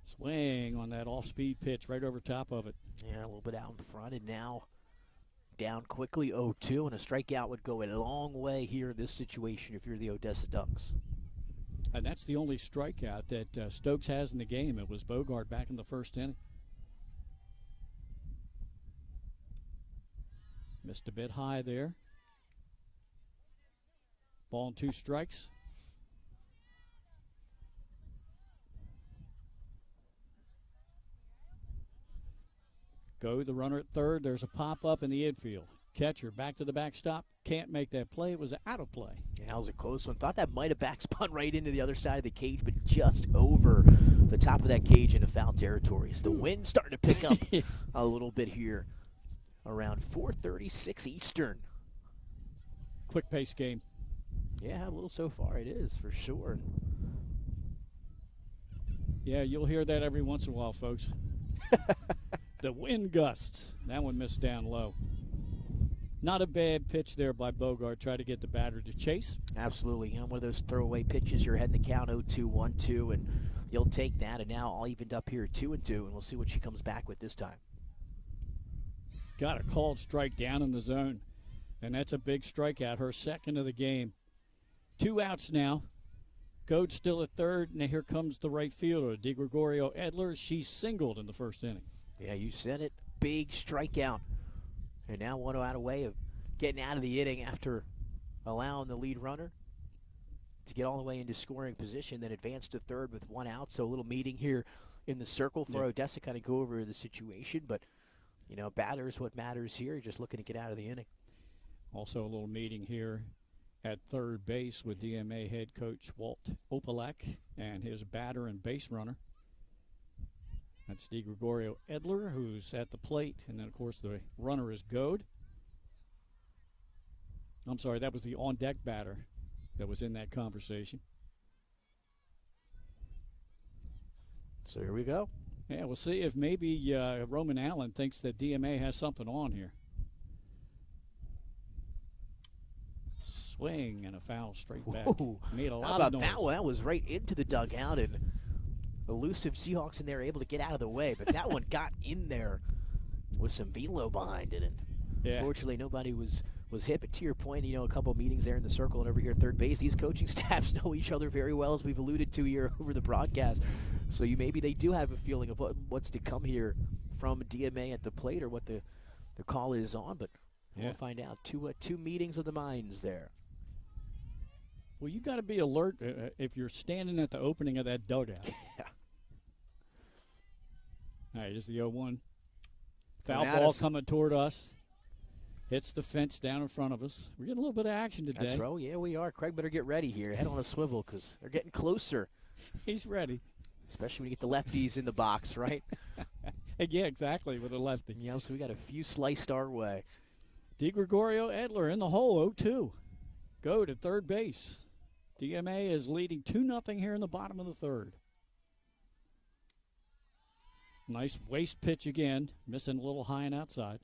Swing on that off-speed pitch right over top of it. Yeah, a little bit out in front, and now down quickly, 0-2, and a strikeout would go a long way here in this situation if you're the Odessa Ducks. And that's the only strikeout that Stokes has in the game. It was Bogart back in the first inning. Missed a bit high there. Ball and 2 strikes. Go the runner at third. There's a pop-up in the infield. Catcher back to the backstop. Can't make that play. It was out of play. Yeah, that was a close one. Thought that might have backspun right into the other side of the cage, but just over the top of that cage into foul territory. As the wind starting to pick up a little bit here around 4:36 Eastern. Quick pace game. Yeah, a little so far it is, for sure. Yeah, you'll hear that every once in a while, folks. The wind gusts. That one missed down low. Not a bad pitch there by Bogart. Try to get the batter to chase. Absolutely. You know, one of those throwaway pitches. You're heading the count 0-2, 1-2, and you'll take that. And now all evened up here 2-2, and we'll see what she comes back with this time. Got a called strike down in the zone, and that's a big strikeout, her second of the game. 2 outs now. Gode's still at third, and here comes the right fielder, DeGregorio Edler. She singled in the first inning. Yeah, you said it. Big strikeout. And now 1 out away of getting out of the inning after allowing the lead runner to get all the way into scoring position, then advance to third with 1 out. So a little meeting here in the circle for Odessa, kind of go over the situation. But, you know, batter's what matters here. Just looking to get out of the inning. Also a little meeting here at third base with DMA head coach Walt Opelek and his batter and base runner. That's DeGregorio Edler, who's at the plate, and then, of course, the runner is Gode. I'm sorry, that was the on-deck batter that was in that conversation. So here we go. Yeah, we'll see if maybe Roman Allen thinks that DMA has something on here. Swing and a foul straight back. Whoa. Made a lot How about of noise. that one? That was right into the dugout, and elusive Seahawks in there able to get out of the way, but that one got in there with some velo behind it, and unfortunately nobody was hit. But to your point, you know, a couple meetings there in the circle and over here at third base, these coaching staffs know each other very well, as we've alluded to here over the broadcast. So maybe they do have a feeling of what's to come here from DMA at the plate, or what the call is on, but we'll find out. Two meetings of the minds there. Well, you got to be alert if you're standing at the opening of that dugout. Yeah. All right, here's the 0-1. Foul ball coming toward us. Hits the fence down in front of us. We're getting a little bit of action today. That's right. Yeah, we are. Craig better get ready here. Head on a swivel, because they're getting closer. He's ready. Especially when you get the lefties in the box, right? Yeah, exactly, with a lefty. Yeah, so we got a few sliced our way. DeGregorio Edler in the hole, 0-2. Go to third base. DMA is leading 2-0 here in the bottom of the third. Nice waist pitch again, missing a little high and outside.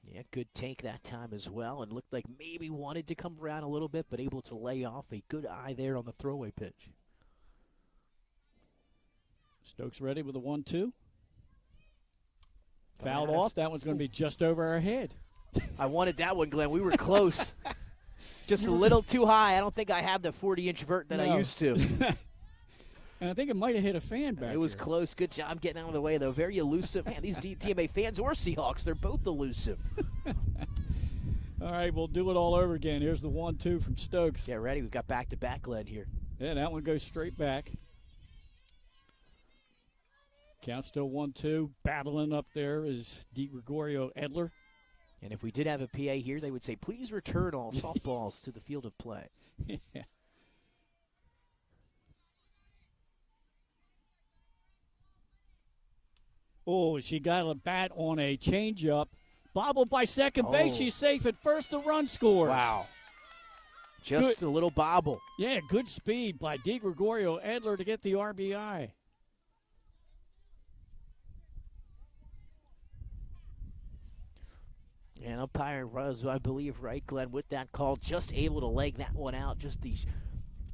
Yeah, good take that time as well, and looked like maybe wanted to come around a little bit, but able to lay off a good eye there on the throwaway pitch. Stokes ready with a 1-2. Fouled off. That one's going to be just over our head. I wanted that one, Glenn. We were close. Just a little too high. I don't think I have the 40-inch vert that I used to. And I think it might have hit a fan back It was here. close. Good job getting out of the way, though. Very elusive. Man, these DMA fans or Seahawks, they're both elusive. All right, we'll do it all over again. Here's the 1-2 from Stokes. Get ready. We've got back-to-back, Glenn, here. Yeah, that one goes straight back. Count still 1-2. Battling up there is DeGregorio Edler. And if we did have a PA here, they would say, please return all softballs to the field of play. Yeah. Oh, she got a bat on a changeup. Bobbled by second base. She's safe at first. The run scores. Wow. Just a little bobble. Yeah, good speed by DeGregorio Edler to get the RBI. And umpire was, I believe, right, Glenn, with that call, just able to leg that one out. Just the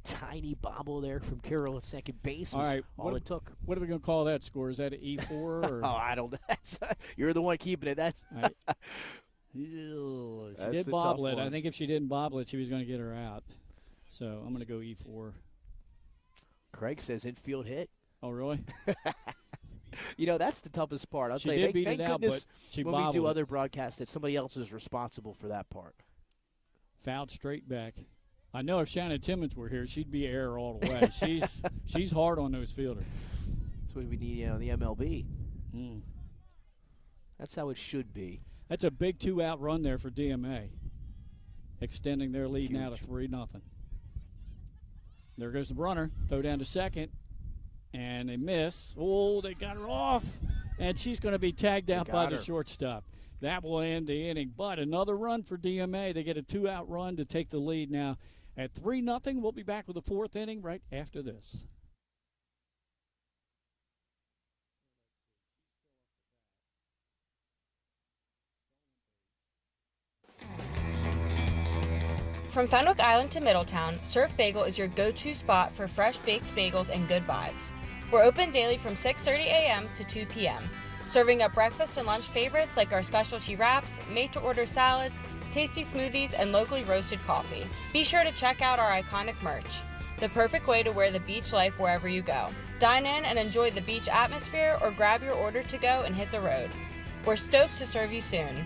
tiny bobble there from Carroll at second base was all it took. What are we going to call that score? Is that an E4? Or? Oh, I don't know. You're the one keeping it. That's she That's did the bobble tough it. one. I think if she didn't bobble it, she was going to get her out. So I'm going to go E4. Craig says infield hit. Oh, really? You know, that's the toughest part. I'll She tell you, did beat thank it out, goodness but she when we do bobbled it. other broadcasts that somebody else is responsible for that part. Fouled straight back. I know if Shannon Timmons were here, she'd be air all the way. She's hard on those fielders. That's what we need, in the MLB. Mm. That's how it should be. That's a big 2-out run there for DMA, extending their lead now to 3-0. There goes the runner. Throw down to second, and they miss. Oh, they got her off, and she's going to be tagged out by the shortstop. That will end the inning, but another run for DMA. They get a 2-out run to take the lead now at 3-0. We'll be back with the fourth inning right after this. From Fenwick Island to Middletown, Surf Bagel is your go-to spot for fresh baked bagels and good vibes. We're open daily from 6:30 a.m. to 2 p.m., serving up breakfast and lunch favorites like our specialty wraps, made-to-order salads, tasty smoothies, and locally roasted coffee. Be sure to check out our iconic merch, the perfect way to wear the beach life wherever you go. Dine in and enjoy the beach atmosphere, or grab your order to go and hit the road. We're stoked to serve you soon.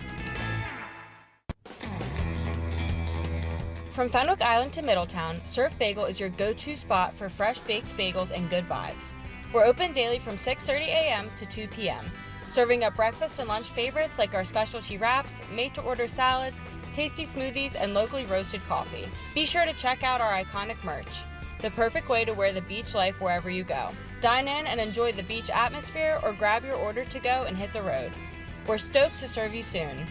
From Fenwick Island to Middletown, Surf Bagel is your go-to spot for fresh baked bagels and good vibes. We're open daily from 6:30 a.m. to 2 p.m., serving up breakfast and lunch favorites like our specialty wraps, made-to-order salads, tasty smoothies, and locally roasted coffee. Be sure to check out our iconic merch, the perfect way to wear the beach life wherever you go. Dine in and enjoy the beach atmosphere, or grab your order to go and hit the road. We're stoked to serve you soon.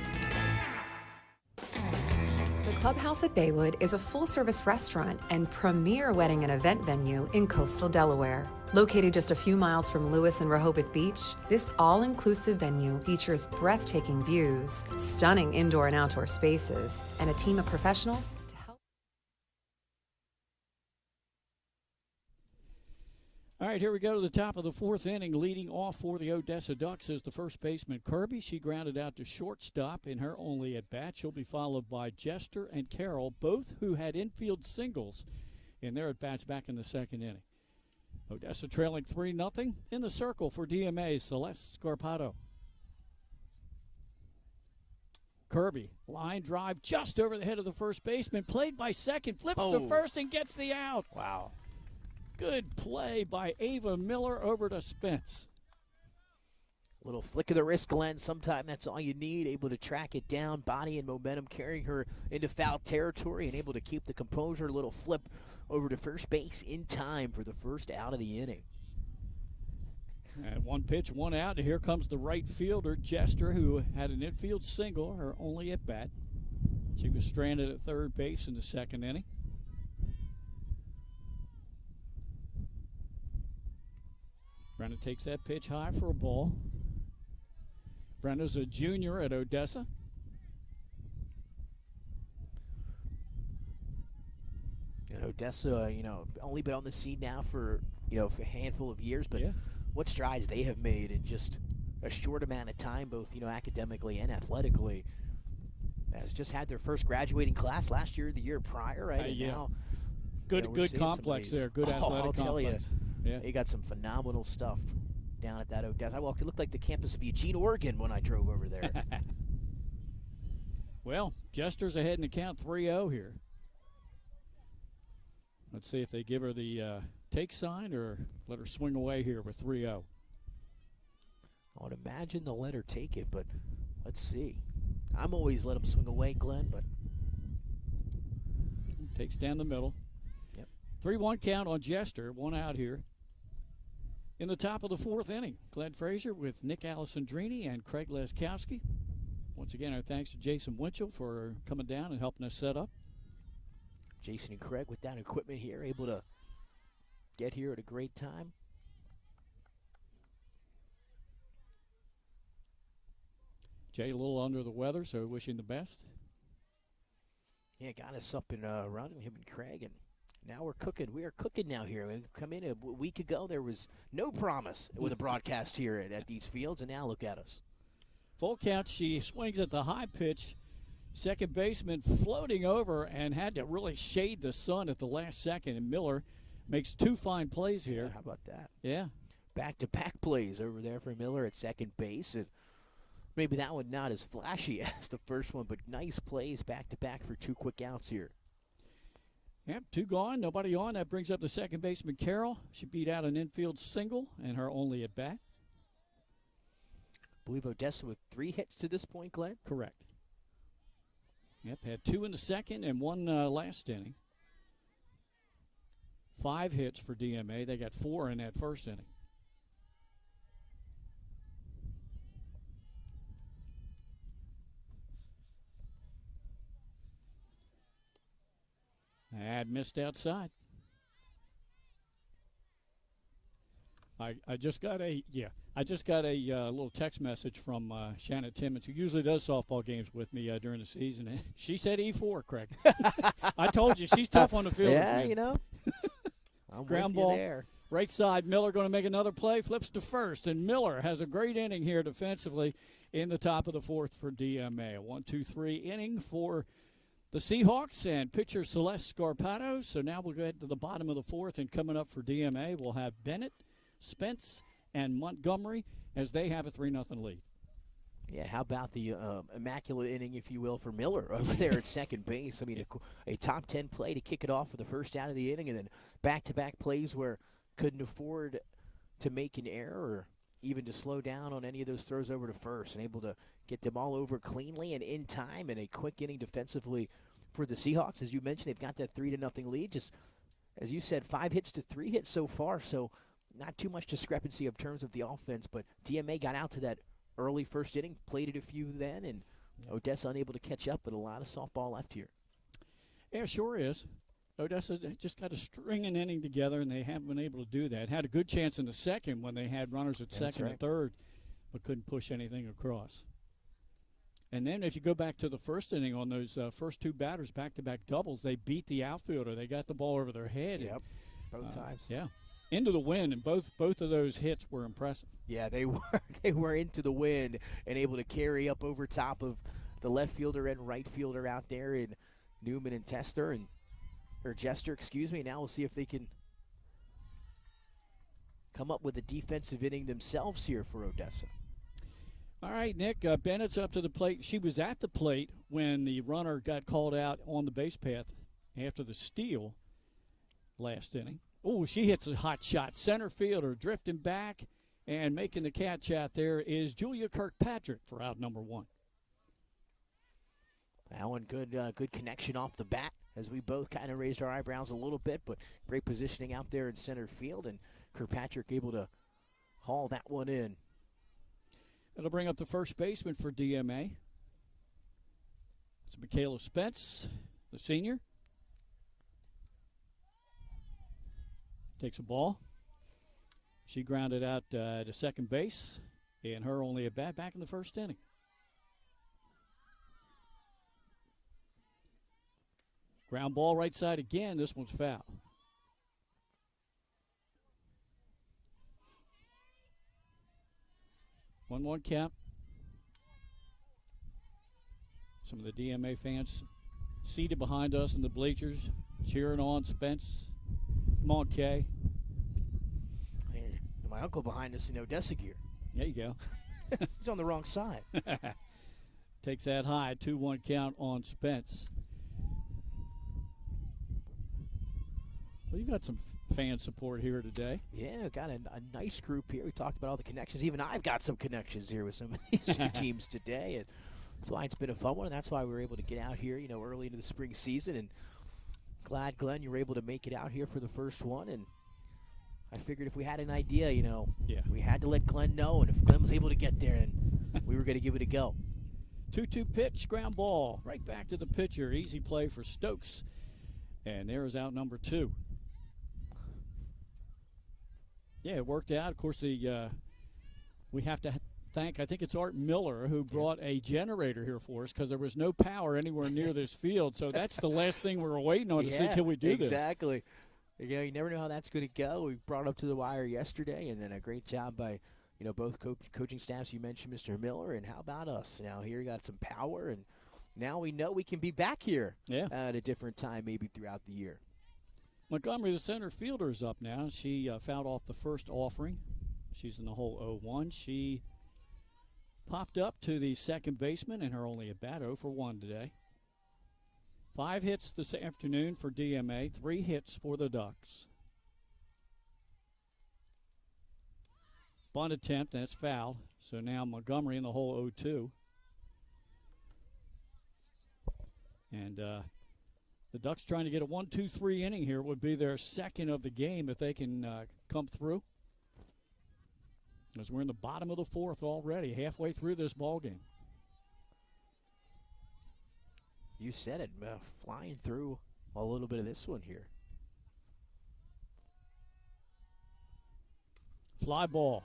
The Clubhouse at Baywood is a full-service restaurant and premier wedding and event venue in coastal Delaware. Located just a few miles from Lewis and Rehoboth Beach, this all-inclusive venue features breathtaking views, stunning indoor and outdoor spaces, and a team of professionals to help. All right, here we go to the top of the fourth inning. Leading off for the Odessa Ducks is the first baseman, Kirby. She grounded out to shortstop in her only at-bat. She'll be followed by Jester and Carroll, both who had infield singles in their at-bats back in the second inning. Odessa trailing 3-0 in the circle for DMA, Celeste Scarpato. Kirby, line drive just over the head of the first baseman, played by second, flips to first and gets the out. Wow. Good play by Ava Miller over to Spence. Little flick of the wrist, Glenn. Sometimes that's all you need. Able to track it down, body and momentum, carrying her into foul territory, and able to keep the composure. Little flip over to first base in time for the first out of the inning. And one pitch, one out. And here comes the right fielder, Jester, who had an infield single, her only at bat. She was stranded at third base in the second inning. Brenda takes that pitch high for a ball. Brenda's a junior at Odessa. And Odessa, only been on the scene now for, for a handful of years, but what strides they have made in just a short amount of time, both, academically and athletically. Has just had their first graduating class last year, the year prior, right? And now, good complex there, good athletic I'll tell you. complex. Yeah. They got some phenomenal stuff down at that Odessa. It looked like the campus of Eugene, Oregon when I drove over there. Well, Jester's ahead in the count 3-0 here. Let's see if they give her the take sign or let her swing away here with 3-0. I would imagine they'll let her take it, but let's see. I'm always let them swing away, Glenn, but. Takes down the middle. Yep. 3-1 count on Jester, one out here. In the top of the fourth inning, Glenn Frazier with Nick Alessandrini and Craig Leskowski. Once again, our thanks to Jason Winchell for coming down and helping us set up. Jason and Craig with that equipment here, able to get here at a great time. Jay a little under the weather, so wishing the best. Yeah, got us up and running, him and Craig, and now we're cooking. We are cooking now here. We come in a week ago, there was no promise with a broadcast here at these fields, and now look at us. Full count, she swings at the high pitch. Second baseman floating over and had to really shade the sun at the last second, and Miller makes two fine plays here. Yeah, how about that? Yeah. Back-to-back plays over there for Miller at second base. And maybe that one not as flashy as the first one, but nice plays back-to-back for two quick outs here. Yep, two gone, nobody on. That brings up the second baseman, Carroll. She beat out an infield single and her only at bat. I believe Odessa with 3 hits to this point, Glenn. Correct. Yep, had 2 in the second and 1 last inning. 5 hits for DMA. They got 4 in that first inning. Ad missed outside. I just got a little text message from Shannon Timmons, who usually does softball games with me during the season. She said E4, Craig. I told you she's tough on the field. Yeah, you know. I'm Ground with you ball there. right side. Miller going to make another play. Flips to first, and Miller has a great inning here defensively in the top of the fourth for DMA. A 1-2-3 inning for the Seahawks and pitcher Celeste Scarpato. So now we'll go ahead to the bottom of the fourth, and coming up for DMA, we'll have Bennett, Spence, and Montgomery as they have a 3-0 lead. Yeah, how about the immaculate inning, if you will, for Miller over there at second base? I mean, a top 10 play to kick it off for the first out of the inning, and then back-to-back plays where couldn't afford to make an error or even to slow down on any of those throws over to first, and able to get them all over cleanly and in time, and a quick inning defensively for the Seahawks. As you mentioned, they've got that 3-0 lead. Just, as you said, 5 hits to 3 hits so far, so not too much discrepancy in terms of the offense, but DMA got out to that early first inning, played it a few then, and Odessa unable to catch up, but a lot of softball left here. Yeah, sure is. Odessa just got to string an inning together, and they haven't been able to do that. Had a good chance in the second when they had runners at second and third, but couldn't push anything across. And then if you go back to the first inning on those first 2 batters, back-to-back doubles, they beat the outfielder. They got the ball over their head. Yep, both times. Yeah, into the wind, and both of those hits were impressive. Yeah, they were into the wind and able to carry up over top of the left fielder and right fielder out there in Newman and Jester, excuse me. Now we'll see if they can come up with a defensive inning themselves here for Odessa. All right, Nick, Bennett's up to the plate. She was at the plate when the runner got called out on the base path after the steal last inning. Oh, she hits a hot shot. Center fielder drifting back and making the catch out there is Julia Kirkpatrick for out number 1. That one good connection off the bat as we both kind of raised our eyebrows a little bit, but great positioning out there in center field, and Kirkpatrick able to haul that one in. That'll bring up the first baseman for DMA. It's Michaela Spence, the senior. Takes a ball. She grounded out to second base, and her only at bat back in the first inning. Ground ball right side again. This one's foul. One count. Some of the DMA fans seated behind us in the bleachers, cheering on Spence. Come on, Kay. Hey, my uncle behind us in Odessa gear. There you go. He's on the wrong side. Takes that high. 2-1 count on Spence. Well, you got some fan support here today. Yeah, got a nice group here. We talked about all the connections. Even I've got some connections here with some of these 2 teams today, and that's why it's been a fun one. And that's why we were able to get out here, early into the spring season. And glad, Glenn, you were able to make it out here for the first one. And I figured if we had an idea, we had to let Glenn know. And if Glenn was able to get there, and we were going to give it a go. 2-2 pitch, ground ball, right back to the pitcher. Easy play for Stokes. And there is out number 2. Yeah, it worked out. Of course, we have to thank, I think it's Art Miller, who brought a generator here for us because there was no power anywhere near this field. So that's the last thing we were waiting on to see, can we do this? Exactly. You know, you never know how that's going to go. We brought it up to the wire yesterday, and then a great job by, both coaching staffs. You mentioned Mr. Miller, and how about us? Now here you got some power, and now we know we can be back here at a different time maybe throughout the year. Montgomery, the center fielder, is up now. She fouled off the first offering. She's in the hole 0-1. She popped up to the second baseman, and her only at bat 0 for 1 today. 5 hits this afternoon for DMA, 3 hits for the Ducks. Bunt attempt, that's foul. So now Montgomery in the hole 0-2. And the Ducks trying to get a 1-2-3 inning here. Would be their second of the game if they can come through. As we're in the bottom of the 4th already, halfway through this ball game. You said it, flying through a little bit of this one here. Fly ball.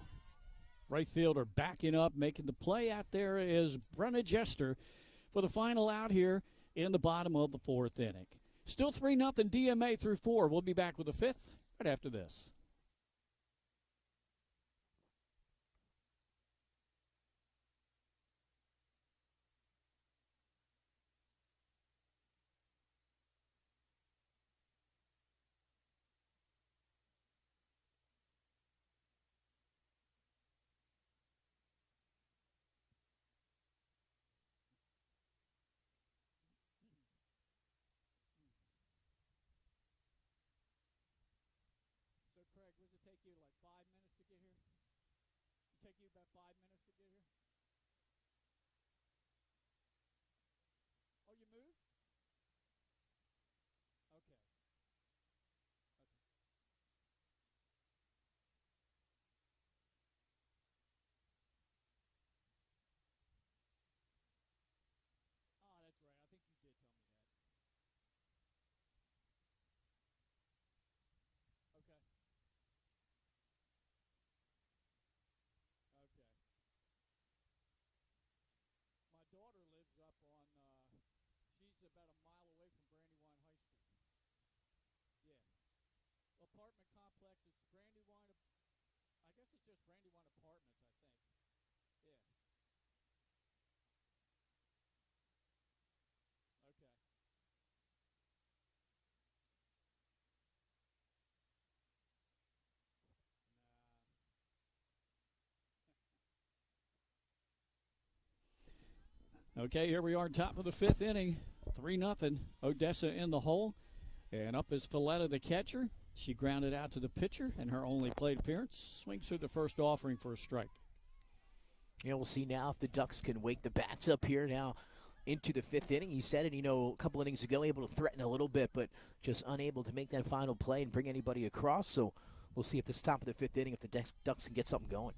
Right fielder backing up, making the play out there is Brenna Jester for the final out here in the bottom of the 4th inning. Still 3-0 DMA through 4. We'll be back with the 5th right after this. So, Craig, what does it take you, like 5 minutes to get here? It take you about 5 minutes to get here? Oh, you moved? Okay. Oh, that's right. I think you did tell me that. Okay. Okay. My daughter lives up on, she's about a mile away from Brandywine High School. Yeah. Apartment complex, it's Brandywine, I guess it's just Brandywine Apartments, I think. Yeah. Okay. Nah. Okay, here we are, top of the 5th inning. 3-0. Odessa in the hole. And up is Filletta, the catcher. She grounded out to the pitcher, and her only plate appearance swings through the first offering for a strike. We'll see now if the Ducks can wake the bats up here now into the 5th inning. You said it, a couple innings ago, able to threaten a little bit, but just unable to make that final play and bring anybody across. So we'll see if this top of the 5th inning, if the Ducks can get something going.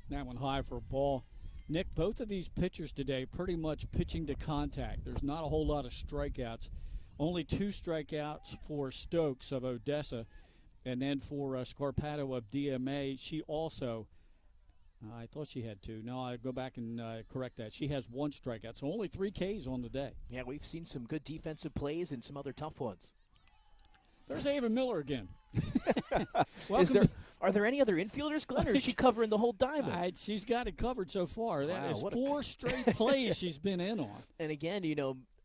That one high for a ball. Nick, both of these pitchers today pretty much pitching to contact. There's not a whole lot of strikeouts. Only 2 strikeouts for Stokes of Odessa, and then for Scarpato of DMA. She also, I thought she had 2. No, I go back and correct that. She has 1 strikeout, so only 3 Ks on the day. Yeah, we've seen some good defensive plays and some other tough ones. There's Ava Miller again. Are there any other infielders, Glenn, or is she covering the whole diamond? She's got it covered so far. That Wow, is 4 straight plays she's been in on. And again,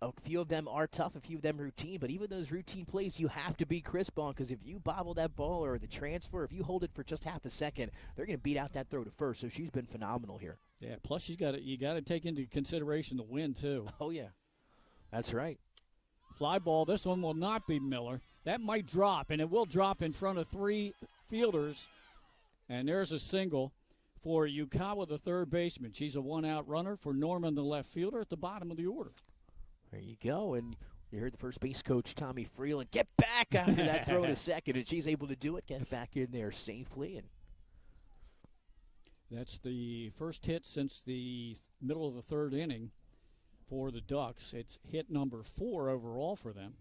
a few of them are tough, a few of them routine, but even those routine plays you have to be crisp on, because if you bobble that ball or the transfer, if you hold it for just half a second, they're going to beat out that throw to first. So she's been phenomenal here. Yeah, plus you got to take into consideration the wind too. Oh yeah, that's right. Fly ball. This one will not be Miller. That might drop, and it will drop in front of 3 fielders. And there's a single for Yukawa, the third baseman. She's a 1-out runner for Norman, the left fielder, at the bottom of the order. There you go. And you heard the first base coach, Tommy Freeland, get back after that throw to second. And she's able to do it, get it back in there safely. And that's the first hit since the middle of the 3rd inning for the Ducks. It's hit number 4 overall for them.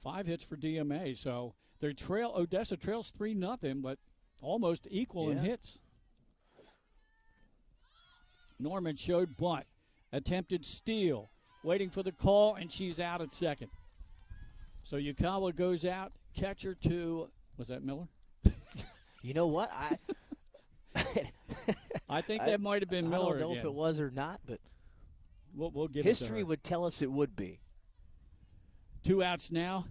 5 hits for DMA, so Odessa trails 3-0, but almost equal in hits. Norman showed bunt, attempted steal, waiting for the call, and she's out at second. So Yukawa goes out, catcher to, was that Miller? You know what? I think that might have been Miller I don't know if it was or not, but we'll give history would tell us it would be. 2 outs now.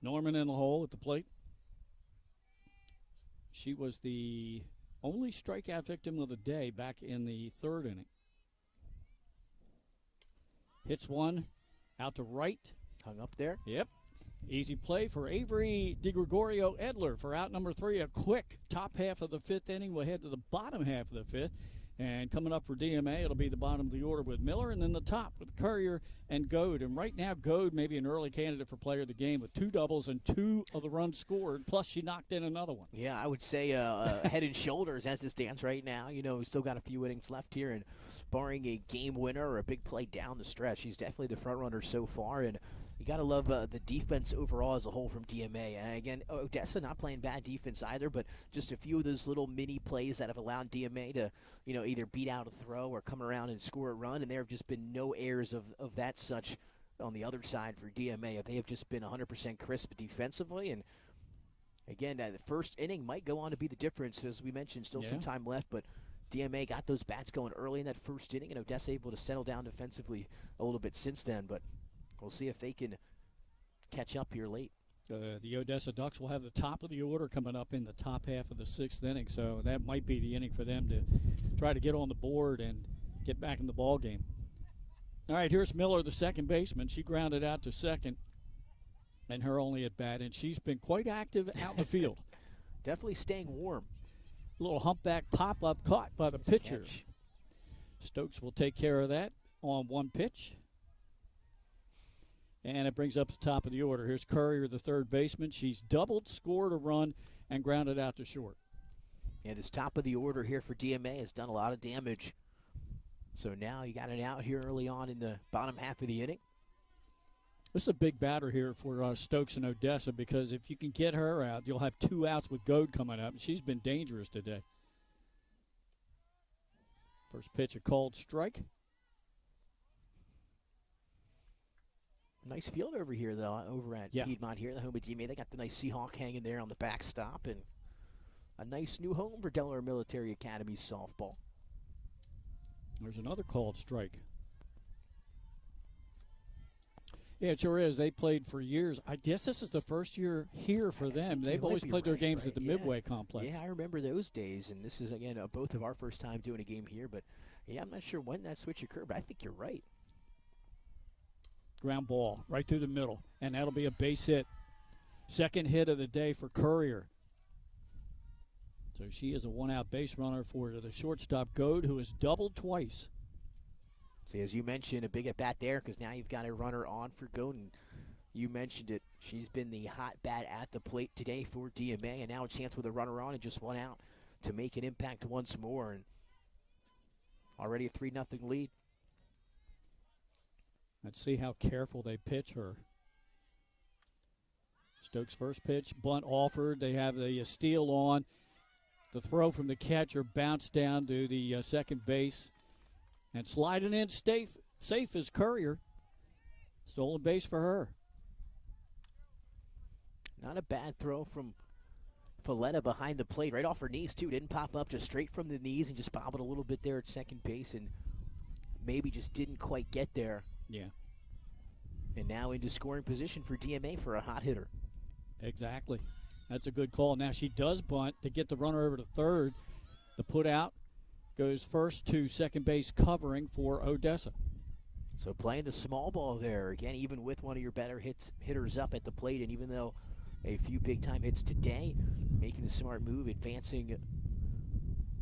Norman in the hole at the plate. She was the only strikeout victim of the day back in the 3rd inning. Hits one out to right. Hung up there. Yep. Easy play for Avery DiGregorio Edler for out number 3. A quick top half of the 5th inning. We'll head to the bottom half of the 5th. And coming up for DMA, it'll be the bottom of the order with Miller, and then the top with Courier and Goad. And right now, Goad may be an early candidate for player of the game with 2 doubles and 2 of the runs scored, plus she knocked in another one. Yeah, I would say head and shoulders as it stands right now. You know, we still got a few innings left here, and barring a game winner or a big play down the stretch, she's definitely the front runner so far. And you got to love the defense overall as a whole from DMA. And again, Odessa not playing bad defense either, but just a few of those little mini plays that have allowed DMA to, you know, either beat out a throw or come around and score a run. And there have just been no errors of that such on the other side for DMA. They have just been 100% crisp defensively. And again, the first inning might go on to be the difference. As we mentioned, still some time left, but DMA got those bats going early in that first inning, and Odessa able to settle down defensively a little bit since then. But we'll see if they can catch up here late. The Odessa Ducks will have the top of the order coming up in the top half of the 6th inning, so that might be the inning for them to try to get on the board and get back in the ball game. All right, here's Miller, the second baseman. She grounded out to second, and her only at bat, and she's been quite active out in the field. Definitely staying warm. A little humpback pop-up caught by the pitcher. Catch. Stokes will take care of that on 1 pitch. And it brings up the top of the order. Here's Courier, the third baseman. She's doubled, scored a run, and grounded out to short. Yeah, this top of the order here for DMA has done a lot of damage. So now you got an out here early on in the bottom half of the inning. This is a big batter here for Stokes and Odessa, because if you can get her out, you'll have 2 outs with Goad coming up. She's been dangerous today. First pitch, a called strike. Nice field over here, though, over at Piedmont here, the home of DMA. They got the nice Seahawk hanging there on the backstop, and a nice new home for Delaware Military Academy softball. There's another called strike. Yeah, it sure is. They played for years. I guess this is the first year here for them. They've always played their games at the Midway Complex. Yeah, I remember those days, and this is, again, both of our first time doing a game here. But, yeah, I'm not sure when that switch occurred, but I think you're right. Ground ball right through the middle, and that'll be a base hit. Second hit of the day for Courier. So she is a 1-out base runner for the shortstop, Goad, who has doubled twice. See, as you mentioned, a big at bat there, because now you've got a runner on for Goad, and you mentioned it. She's been the hot bat at the plate today for DMA, and now a chance with a runner on and just 1 out to make an impact once more. And already a 3-0 lead. Let's see how careful they pitch her. Stokes' first pitch, bunt offered. They have the steal on. The throw from the catcher bounced down to the second base. And sliding in safe is Courier. Stolen base for her. Not a bad throw from Folletta behind the plate, right off her knees, too. Didn't pop up, just straight from the knees and just bobbled a little bit there at second base and maybe just didn't quite get there. Yeah. And now into scoring position for DMA for a hot hitter. Exactly. That's a good call. Now she does bunt to get the runner over to third. The put out goes first to second base covering for Odessa. So playing the small ball there, again, even with one of your better hitters up at the plate, and even though a few big-time hits today, making the smart move, advancing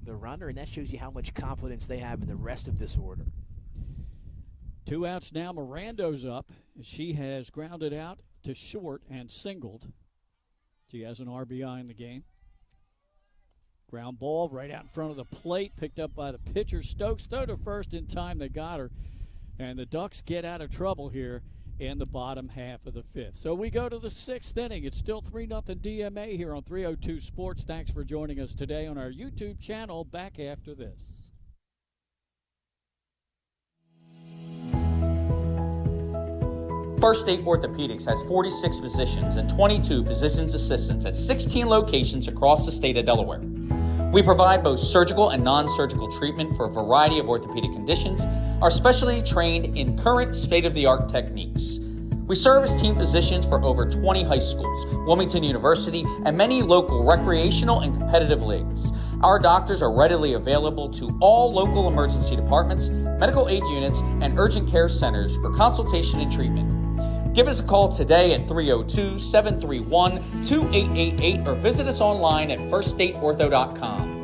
the runner, and that shows you how much confidence they have in the rest of this order. 2 outs now. Mirando's up. She has grounded out to short and singled. She has an RBI in the game. Ground ball right out in front of the plate, picked up by the pitcher. Stokes throw to first in time. They got her. And the Ducks get out of trouble here in the bottom half of the fifth. So we go to the sixth inning. It's still 3-0 DMA here on 302 Sports. Thanks for joining us today on our YouTube channel. Back after this. First State Orthopedics has 46 physicians and 22 physician's assistants at 16 locations across the state of Delaware. We provide both surgical and non-surgical treatment for a variety of orthopedic conditions, are specially trained in current state-of-the-art techniques. We serve as team physicians for over 20 high schools, Wilmington University, and many local recreational and competitive leagues. Our doctors are readily available to all local emergency departments, medical aid units, and urgent care centers for consultation and treatment. Give us a call today at 302-731-2888 or visit us online at firststateortho.com.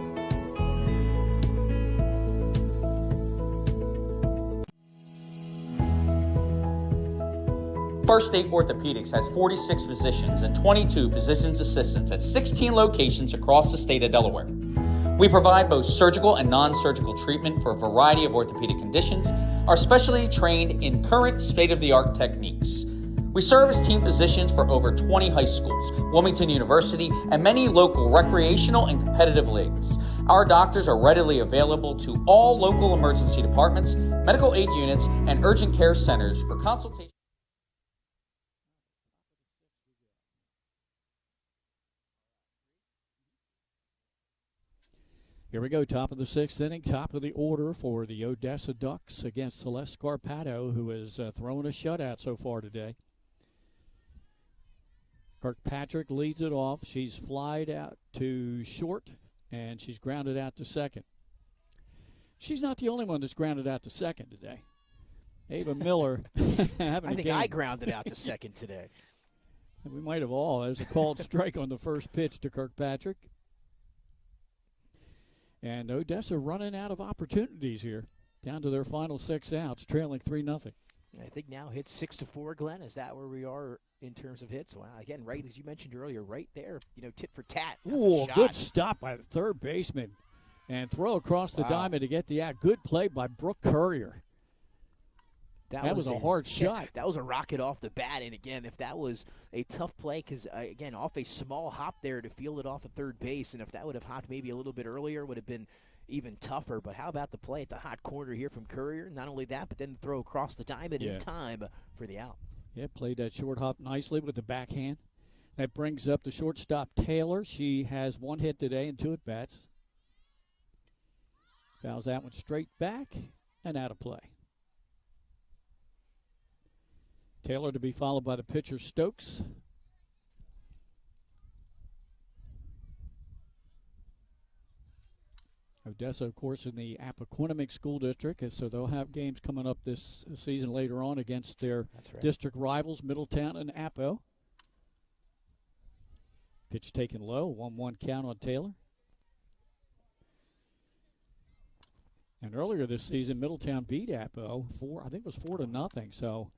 First State Orthopedics has 46 physicians and 22 physician's assistants at 16 locations across the state of Delaware. We provide both surgical and non-surgical treatment for a variety of orthopedic conditions, are specially trained in current state-of-the-art techniques. We serve as team physicians for over 20 high schools, Wilmington University, and many local recreational and competitive leagues. Our doctors are readily available to all local emergency departments, medical aid units, and urgent care centers for consultation. Here we go, top of the sixth inning, top of the order for the Odessa Ducks against Celeste Scarpato, who has thrown a shutout so far today. Kirkpatrick leads it off. She's flied out to short, and she's grounded out to second. She's not the only one that's grounded out to second today. Ava Miller having I a think game. I grounded out to second today. We might have all. There's a called strike on the first pitch to Kirkpatrick. And Odessa running out of opportunities here. Down to their final 6 outs, trailing 3-0. I think now hits 6-4, Glenn. Is that where we are in terms of hits? Wow, again, right as you mentioned earlier, right there, tit for tat. That's Ooh, a shot. good stop by the third baseman. And throw across the diamond to get the out. Good play by Brooke Courier. That was a hard shot. That was a rocket off the bat. And, again, if that was a tough play, because, again, off a small hop there to field it off at third base, and if that would have hopped maybe a little bit earlier, would have been even tougher. But how about the play at the hot corner here from Courier? Not only that, but then the throw across the diamond in time for the out. Yeah, played that short hop nicely with the backhand. That brings up the shortstop, Taylor. She has 1 hit today and 2 at-bats. Fouls that one straight back and out of play. Taylor to be followed by the pitcher, Stokes. Odessa, of course, in the Appaquinimink School District, so they'll have games coming up this season later on against their district rivals, Middletown and Appo. Pitch taken low, 1-1 count on Taylor. And earlier this season, Middletown beat Appo I think it was 4-0. So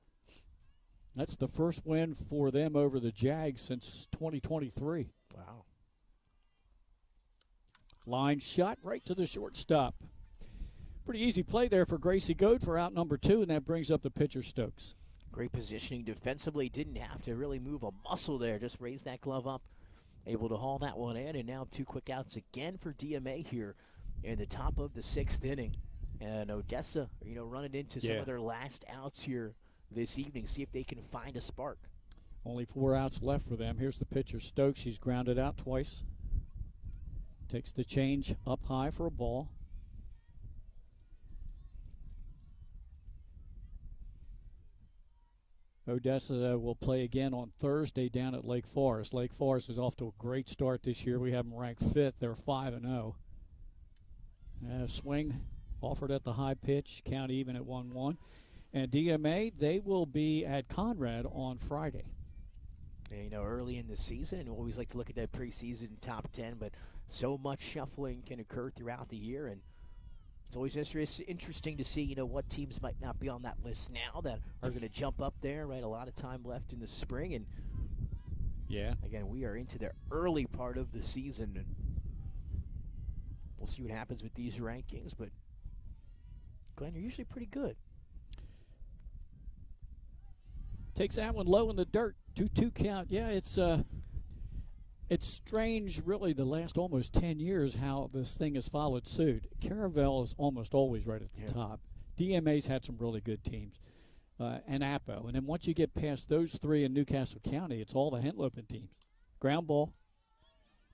that's the first win for them over the Jags since 2023. Wow. Line shot right to the shortstop. Pretty easy play there for Gracie Goad for out number 2, and that brings up the pitcher, Stokes. Great positioning defensively. Didn't have to really move a muscle there. Just raise that glove up. Able to haul that one in, and now 2 quick outs again for DMA here in the top of the 6th inning. And Odessa, running into some of their last outs here this evening. See if they can find a spark. Only 4 outs left for them. Here's the pitcher, Stokes. She's grounded out twice. Takes the change up high for a ball. Odessa will play again on Thursday down at Lake Forest. Lake Forest is off to a great start this year. We have them ranked 5th. They're 5-0. Swing offered at the high pitch, count even at 1-1. And DMA, they will be at Conrad on Friday. And, early in the season, and we always like to look at that preseason top 10, but so much shuffling can occur throughout the year, and it's always interesting to see, what teams might not be on that list now that are going to jump up there, right? A lot of time left in the spring, and again, we are into the early part of the season, and we'll see what happens with these rankings. But, Glenn, you're usually pretty good. Takes that one low in the dirt. 2-2 count. Yeah, it's strange, really, the last almost 10 years how this thing has followed suit. Caravel is almost always right at the top. DMA's had some really good teams, and Apo. And then once you get past those three in Newcastle County, it's all the Henlopen teams. Ground ball.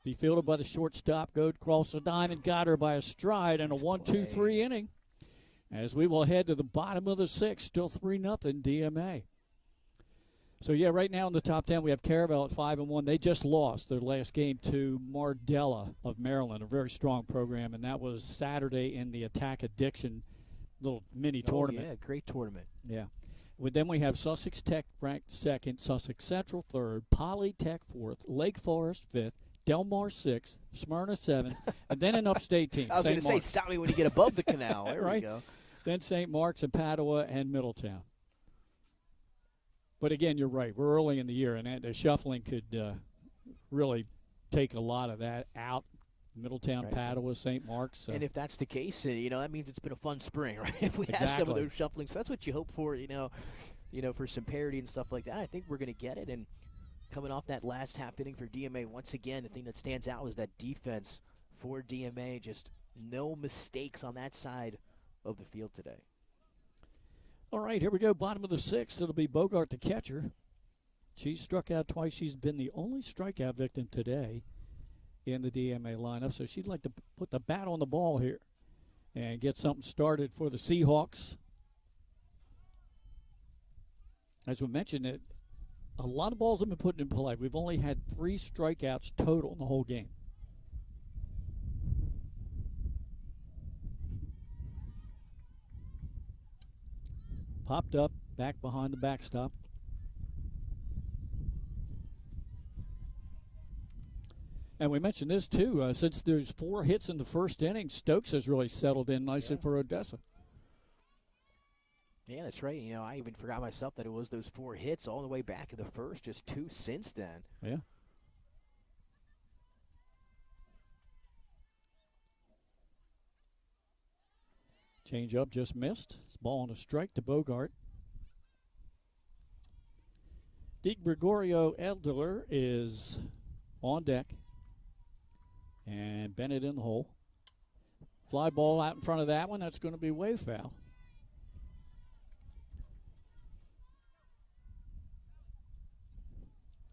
Be fielded by the shortstop. Go across the diamond. Got her by a stride and a 1-2-3 inning. As we will head to the bottom of the sixth, still 3-0 DMA. So, yeah, right now in the top 10, we have Caravel at 5-1. They just lost their last game to Mardella of Maryland, a very strong program, and that was Saturday in the Attack Addiction little mini tournament. Yeah, great tournament. Yeah. Then we have Sussex Tech ranked second, Sussex Central third, Poly Tech fourth, Lake Forest fifth, Del Mar sixth, Smyrna seventh, and then an upstate team. I was going to say, stop me when you get above the canal. There right? we go. Then St. Mark's and Padua and Middletown. But again, you're right. We're early in the year, and the shuffling could really take a lot of that out. Middletown, right. Padua, St. Mark's. And if that's the case, that means it's been a fun spring, right? If we have some of those shufflings, that's what you hope for, for some parity and stuff like that. I think we're going to get it. And coming off that last half inning for DMA, once again, the thing that stands out is that defense for DMA. Just no mistakes on that side of the field today. All right, here we go. Bottom of the sixth. It'll be Bogart, the catcher. She's struck out twice. She's been the only strikeout victim today in the DMA lineup. So she'd like to put the bat on the ball here and get something started for the Seahawks. As we mentioned, a lot of balls have been put in play. We've only had 3 strikeouts total in the whole game. Popped up, back behind the backstop. And we mentioned this, too. Since there's 4 hits in the first inning, Stokes has really settled in nicely for Odessa. Yeah, that's right. I even forgot myself that it was those 4 hits all the way back in the first, just 2 since then. Yeah. Change up just missed. It's ball on a strike to Bogart. DiGregorio Edler is on deck. And Bennett in the hole. Fly ball out in front of that one. That's going to be way foul.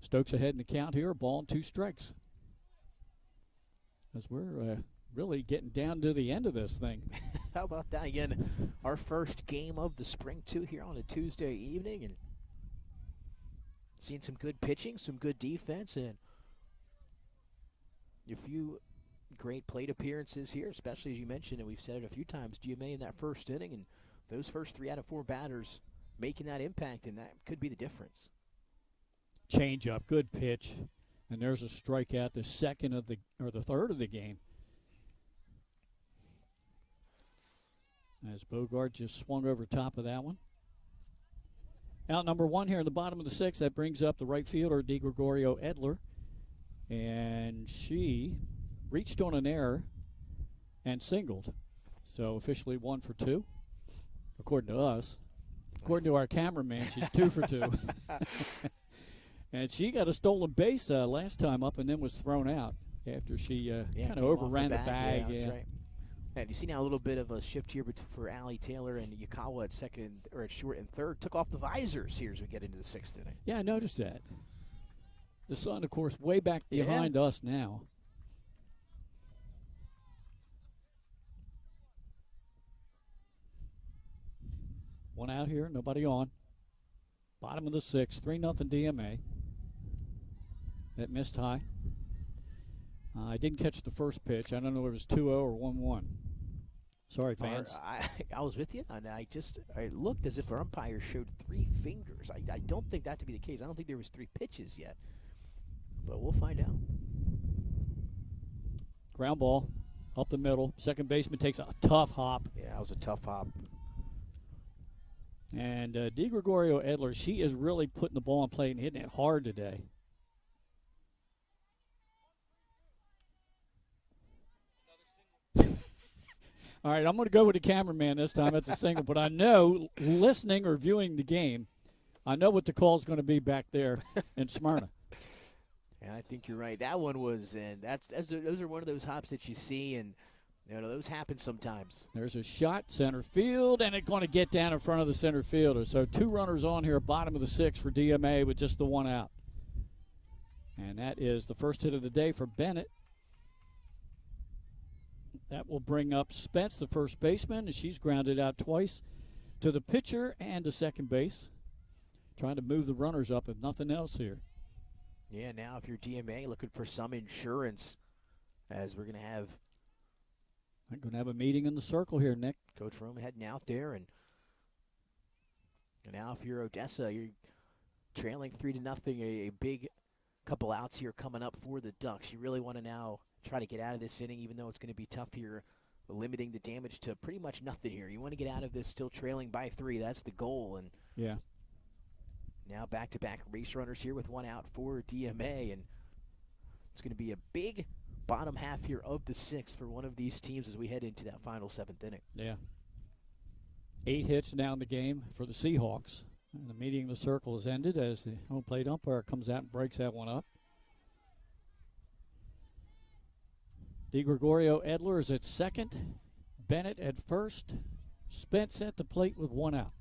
Stokes ahead in the count here. Ball and 2 strikes. As we're really getting down to the end of this thing. How about that? Again, our first game of the spring, too, here on a Tuesday evening. And seeing some good pitching, some good defense, and a few great plate appearances here, especially as you mentioned, and we've said it a few times, DMA in that first inning, and those first 3 out of 4 batters making that impact, and that could be the difference. Change up, good pitch, and there's a strikeout, the third of the game. As Bogart just swung over top of that one. Out number 1 here in the bottom of the 6th, that brings up the right fielder, DiGregorio Edler. And she reached on an error and singled. So officially 1 for 2, according to us. According to our cameraman, she's 2 for 2. And she got a stolen base last time up and then was thrown out after she kind of overran the bag. Yeah, that's right. And you see now a little bit of a shift here for Allie Taylor and Yukawa at second or at short and third. Took off the visors here as we get into the 6th inning. Yeah, I noticed that. The sun, of course, way back behind us now. One out here, nobody on. Bottom of the 6th, 3-0 DMA. That missed high. I didn't catch the first pitch. I don't know if it was 2-0 or 1-1. Sorry, fans. I was with you, and I looked as if our umpire showed 3 fingers. I don't think that to be the case. I don't think there was 3 pitches yet, but we'll find out. Ground ball up the middle. Second baseman takes a tough hop. Yeah, that was a tough hop. And DiGregorio Edler, she is really putting the ball in play and hitting it hard today. All right, I'm going to go with the cameraman this time. That's a single. But I know, listening or viewing the game, I know what the call's going to be back there in Smyrna. Yeah, I think you're right. That one was, and those are one of those hops that you see, and those happen sometimes. There's a shot, center field, and it's going to get down in front of the center fielder. So 2 runners on here, bottom of the 6th for DMA with just the 1 out. And that is the first hit of the day for Bennett. That will bring up Spence, the first baseman, and she's grounded out twice to the pitcher and to second base. Trying to move the runners up, if nothing else here. Yeah, now if you're DMA, looking for some insurance, as we're going to have I'm going to have a meeting in the circle here, Nick. Coach Rome heading out there, and now if you're Odessa, you're trailing 3-0, a big couple outs here coming up for the Ducks. You really want to now try to get out of this inning, even though it's going to be tough here, limiting the damage to pretty much nothing here. You want to get out of this still trailing by 3. That's the goal. And yeah. Now back-to-back race runners here with 1 out for DMA, and it's going to be a big bottom half here of the 6th for one of these teams as we head into that final 7th inning. Yeah. 8 hits now in the game for the Seahawks. And the meeting in the circle has ended as the home plate umpire comes out and breaks that one up. DeGregorio Edler is at second. Bennett at first. Spence at the plate with 1 out.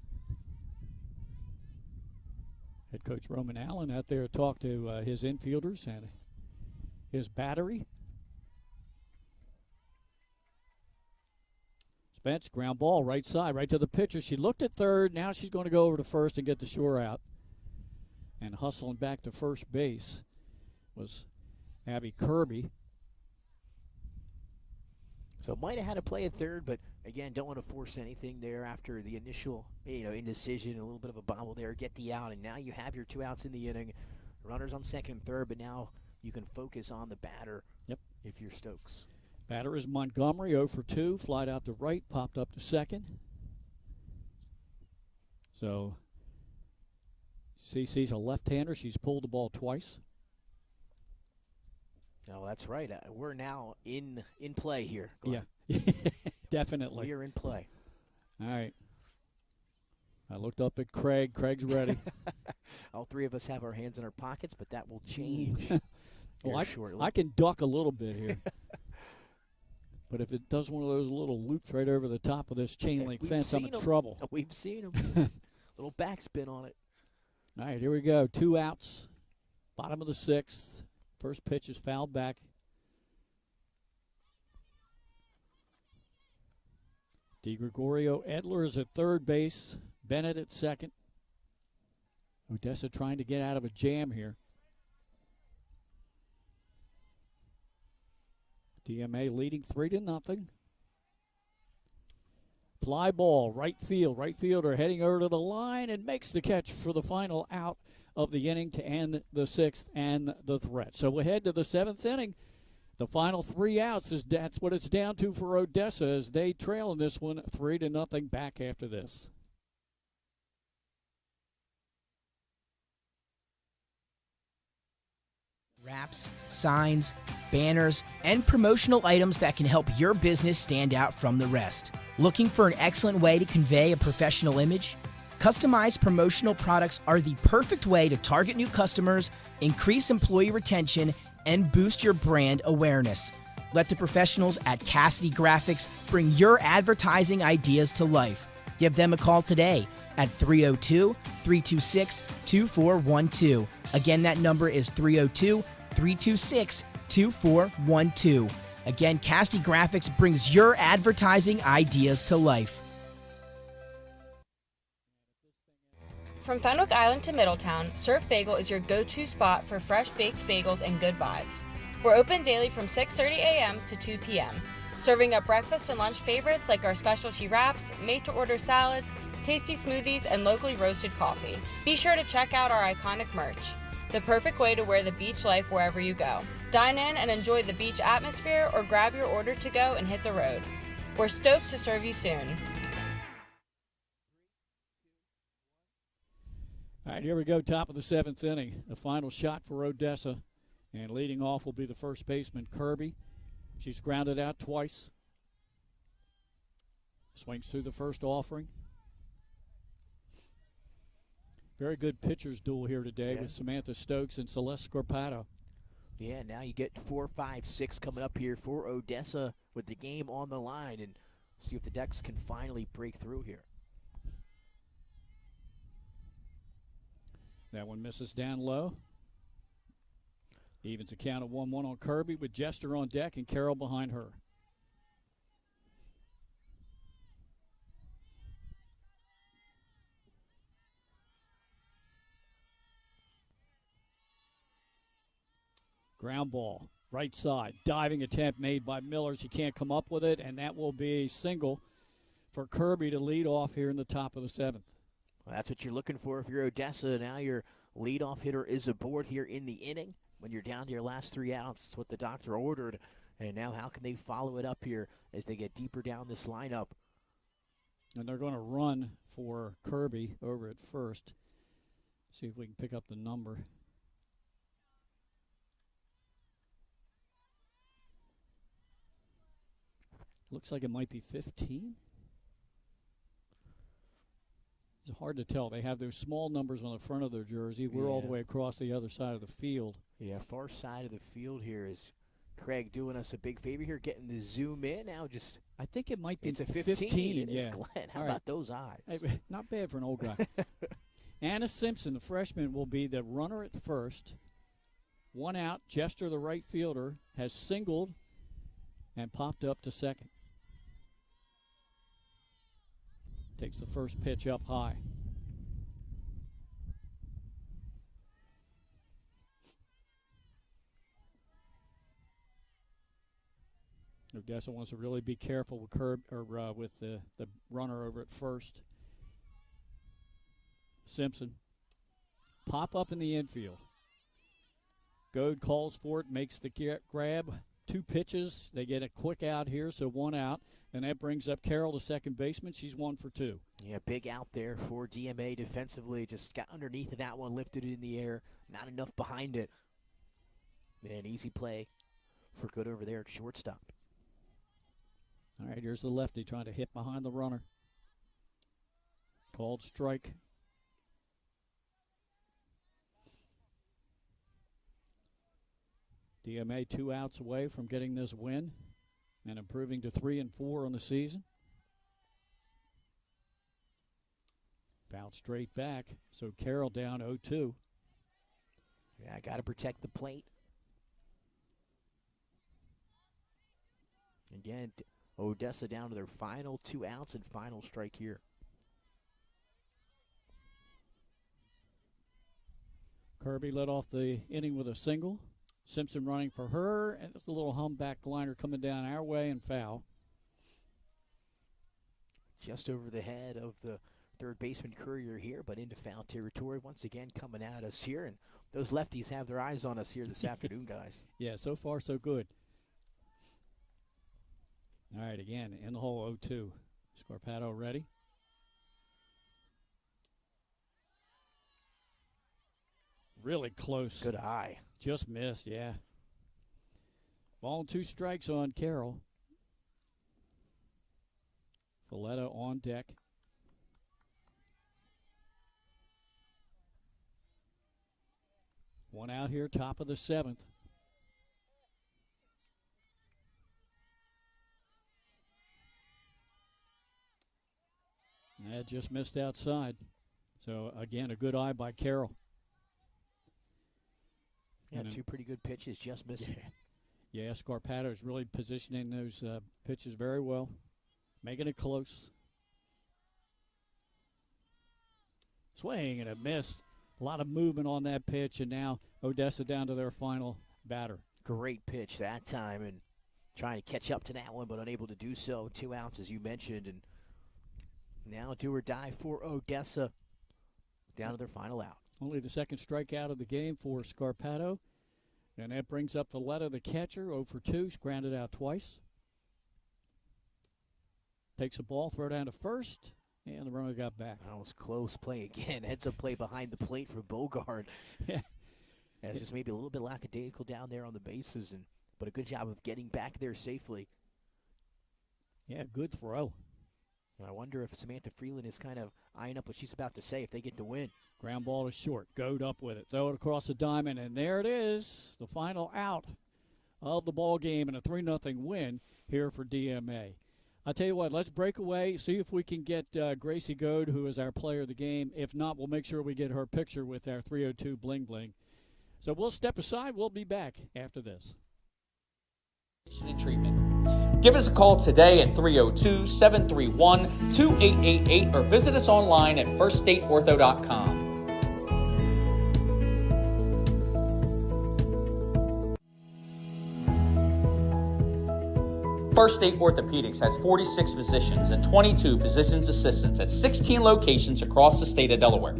Head coach Roman Allen out there to talk to his infielders and his battery. Spence, ground ball, right side, right to the pitcher. She looked at third. Now she's going to go over to first and get the shore out. And hustling back to first base was Abby Kirby. So might have had to play at third, but again, don't want to force anything there after the initial, indecision, a little bit of a bobble there, get the out, and now you have your 2 outs in the inning. Runners on second and third, but now you can focus on the batter. Yep. If you're Stokes. Batter is Montgomery, 0 for 2, flied out to right, popped up to second. So CC's a left-hander. She's pulled the ball twice. Oh, that's right. We're now in play here, Glenn. Yeah, definitely. We are in play. All right. I looked up at Craig. Craig's ready. All 3 of us have our hands in our pockets, but that will change well, shortly. I can duck a little bit here. But if it does one of those little loops right over the top of this chain link fence, I'm in trouble. We've seen them. Little backspin on it. All right, here we go. 2 outs. Bottom of the 6th. First pitch is fouled back. DeGregorio Edler is at third base. Bennett at second. Odessa trying to get out of a jam here. DMA leading 3-0. Fly ball, right field. Right fielder heading over to the line and makes the catch for the final out of the inning to end the 6th and the threat. So we'll head to the 7th inning. The final 3 outs, that's what it's down to for Odessa as they trail in this one 3-0 back after this. Wraps, signs, banners, and promotional items that can help your business stand out from the rest. Looking for an excellent way to convey a professional image? Customized promotional products are the perfect way to target new customers, increase employee retention, and boost your brand awareness. Let the professionals at Cassidy Graphics bring your advertising ideas to life. Give them a call today at 302-326-2412. Again, that number is 302-326-2412. Again, Cassidy Graphics brings your advertising ideas to life. From Fenwick Island to Middletown, Surf Bagel is your go-to spot for fresh baked bagels and good vibes. We're open daily from 6:30 a.m. to 2 p.m., serving up breakfast and lunch favorites like our specialty wraps, made-to-order salads, tasty smoothies, and locally roasted coffee. Be sure to check out our iconic merch, the perfect way to wear the beach life wherever you go. Dine in and enjoy the beach atmosphere or grab your order to go and hit the road. We're stoked to serve you soon. All right, here we go, top of the 7th inning. The final shot for Odessa, and leading off will be the first baseman, Kirby. She's grounded out twice. Swings through the first offering. Very good pitchers duel here today with Samantha Stokes and Celeste Scorpato. Yeah, now you get 4, 5, 6 coming up here for Odessa with the game on the line, and see if the Ducks can finally break through here. That one misses down low. Evens a count of 1-1 on Kirby with Jester on deck and Carroll behind her. Ground ball, right side. Diving attempt made by Miller. She can't come up with it, and that will be a single for Kirby to lead off here in the top of the 7th. Well, that's what you're looking for if you're Odessa. Now your leadoff hitter is aboard here in the inning. When you're down to your last 3 outs, it's what the doctor ordered. And now how can they follow it up here as they get deeper down this lineup? And they're going to run for Kirby over at first. See if we can pick up the number. Looks like it might be 15. It's hard to tell. They have those small numbers on the front of their jersey. We're all the way across the other side of the field. Yeah, far side of the field here is Craig doing us a big favor here, getting the zoom in. Now just I think it might be it's a 15. Yeah. Glenn. How all about right. those eyes? Hey, not bad for an old guy. Anna Simpson, the freshman, will be the runner at first. 1 out. Jester, the right fielder, has singled and popped up to second. Takes the first pitch up high. Odessa wants to really be careful with with the runner over at first. Simpson. Pop up in the infield. Goad calls for it, makes the grab. 2 pitches. They get a quick out here, so 1 out. And that brings up Carroll, the second baseman. She's 1 for 2. Yeah, big out there for DMA defensively. Just got underneath of that one, lifted it in the air. Not enough behind it. Man, easy play for good over there at shortstop. All right, here's the lefty trying to hit behind the runner. Called strike. DMA 2 outs away from getting this win and improving to 3-4 on the season. Fouled straight back, so Carroll down 0-2. Yeah, got to protect the plate. Again, Odessa down to their final 2 outs and final strike here. Kirby led off the inning with a single. Simpson running for her, and it's a little humpback liner coming down our way and foul. Just over the head of the third baseman Courier here, but into foul territory once again coming at us here. And those lefties have their eyes on us here this afternoon, guys. Yeah, so far so good. All right, again, in the hole 0-2. Scorpato ready. Really close. Good eye. Just missed, yeah. Ball and 2 strikes on Carroll. Valletta on deck. One out here, top of the 7th. That just missed outside. So, again, a good eye by Carroll. Yeah, 2 pretty good pitches, just missing. Yeah, Scorpato is really positioning those pitches very well, making it close. Swing and a miss. A lot of movement on that pitch, and now Odessa down to their final batter. Great pitch that time, and trying to catch up to that one, but unable to do so. 2 outs, as you mentioned, and now do or die for Odessa down to their final out. Only the second strikeout of the game for Scorpato. And that brings up Valletta, the catcher, 0 for 2. He's grounded out twice. Takes a ball, throw down to first, and the runner got back. That was close play again. Heads up play behind the plate for Bogart. Yeah. It's just maybe a little bit lackadaisical down there on the bases, but a good job of getting back there safely. Yeah, good throw. I wonder if Samantha Freeland is kind of eyeing up what she's about to say if they get the win. Ground ball is short. Goad up with it. Throw it across the diamond, and there it is. The final out of the ball game and a 3-0 win here for DMA. I'll tell you what, let's break away, see if we can get Gracie Goad, who is our player of the game. If not, we'll make sure we get her picture with our 302 bling bling. So we'll step aside. We'll be back after this. And treatment. Give us a call today at 302-731-2888 or visit us online at firststateortho.com. First State Orthopedics has 46 physicians and 22 physician's assistants at 16 locations across the state of Delaware.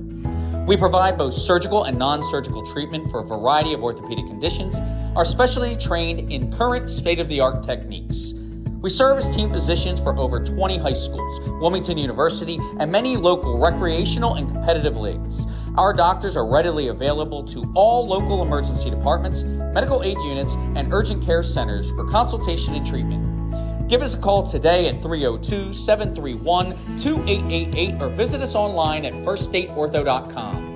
We provide both surgical and non-surgical treatment for a variety of orthopedic conditions, are specially trained in current state-of-the-art techniques. We serve as team physicians for over 20 high schools, Wilmington University, and many local recreational and competitive leagues. Our doctors are readily available to all local emergency departments, medical aid units, and urgent care centers for consultation and treatment. Give us a call today at 302-731-2888 or visit us online at firststateortho.com.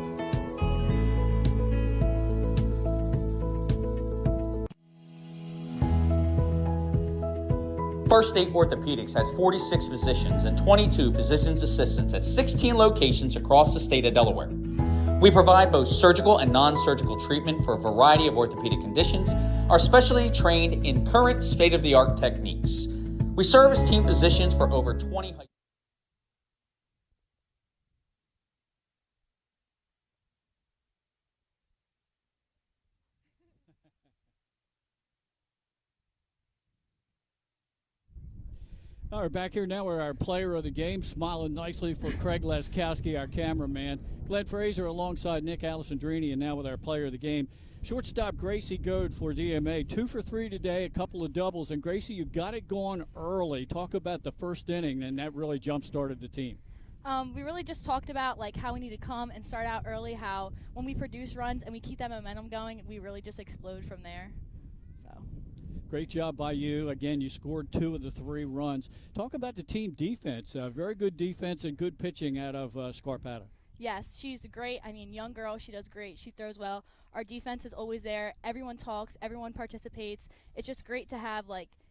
First State Orthopedics has 46 physicians and 22 physician's assistants at 16 locations across the state of Delaware. We provide both surgical and non-surgical treatment for a variety of orthopedic conditions, are specially trained in current state-of-the-art techniques. We serve as team physicians for over 20 high All right, back here now we're our player of the game, smiling nicely for Craig Laskowski, our cameraman. Glenn Fraser alongside Nick Alessandrini, and now with our player of the game, shortstop Gracie Goad for DMA. 2 for 3 today, a couple of doubles. And Gracie, you got it going early. Talk about the first inning, and that really jump-started the team. We really just talked about how we need to come and start out early, how when we produce runs and we keep that momentum going, we really just explode from there. Great job by you. Again, you scored 2 of the 3 runs. Talk about the team defense. Very good defense and good pitching out of Scarpata. Yes, she's great. Young girl, she does great. She throws well. Our defense is always there. Everyone talks. Everyone participates. It's just great to have,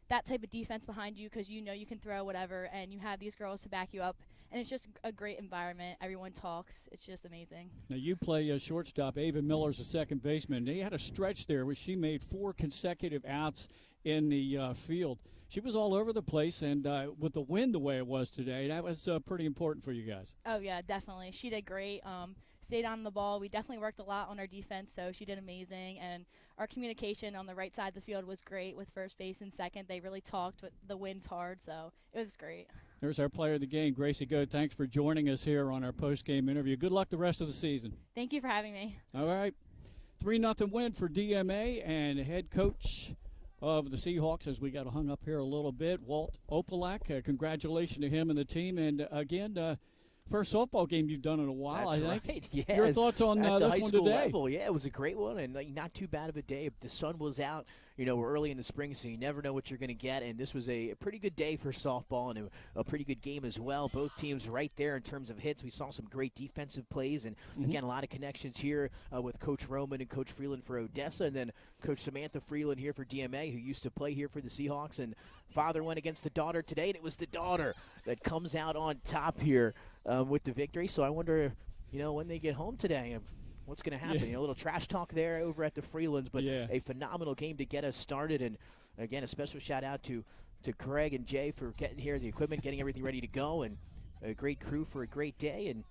that type of defense behind you because you know you can throw whatever, and you have these girls to back you up. And it's just a great environment. Everyone talks. It's just amazing. Now, you play shortstop. Ava Miller's a second baseman. They had a stretch there where she made 4 consecutive outs in the field. She was all over the place, and with the wind the way it was today, that was pretty important for you guys. Oh, yeah, definitely. She did great. Stayed on the ball. We definitely worked a lot on our defense, so she did amazing. And our communication on the right side of the field was great with first base and second. They really talked. The wind's hard, so it was great. There's our player of the game, Gracie Goad. Thanks for joining us here on our post-game interview. Good luck the rest of the season. Thank you for having me. All right. 3-0 win for DMA, and head coach of the Seahawks, as we got hung up here a little bit, Walt Opalak. Congratulations to him and the team. And, again, first softball game you've done in a while, That's I think. Right. Yeah. Your thoughts on at the this high one school today? level. Yeah, it was a great one, and not too bad of a day. The sun was out, early in the spring, so you never know what you're going to get. And this was a pretty good day for softball and a pretty good game as well. Both teams right there in terms of hits. We saw some great defensive plays, and again, a lot of connections here with Coach Roman and Coach Freeland for Odessa, and then Coach Samantha Freeland here for DMA, who used to play here for the Seahawks. And father went against the daughter today, and it was the daughter that comes out on top here with the victory. So I wonder, when they get home today, what's going to happen. Yeah. A little trash talk there over at the Freelands, but Yeah. a phenomenal game to get us started. And, again, a special shout-out to Craig and Jay for getting here, the equipment, getting everything ready to go, and a great crew for a great day. And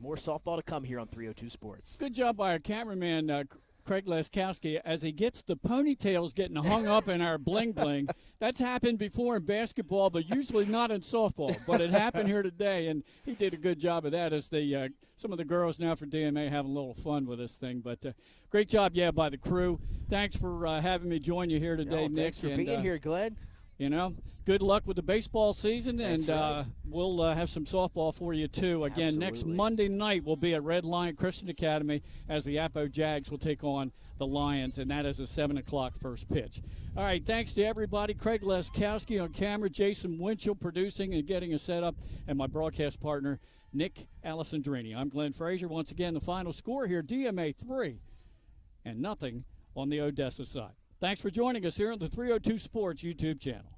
more softball to come here on 302 Sports. Good job by our cameraman, Craig Laskowski, as he gets the ponytails getting hung up in our bling-bling. That's happened before in basketball, but usually not in softball. But it happened here today, and he did a good job of that as some of the girls now for DMA having a little fun with this thing. But great job, by the crew. Thanks for having me join you here today, Nick. Thanks for being here, Glenn. good luck with the baseball season, That's and right. we'll have some softball for you, too. Again, next Absolutely. Monday night we'll be at Red Lion Christian Academy as the Apo Jags will take on the Lions, and that is a 7 o'clock first pitch. All right, thanks to everybody. Craig Leskowski on camera, Jason Winchell producing and getting us set up, and my broadcast partner, Nick Alessandrini. I'm Glenn Frazier. Once again, the final score here, DMA 3 and nothing on the Odessa side. Thanks for joining us here on the 302 Sports YouTube channel.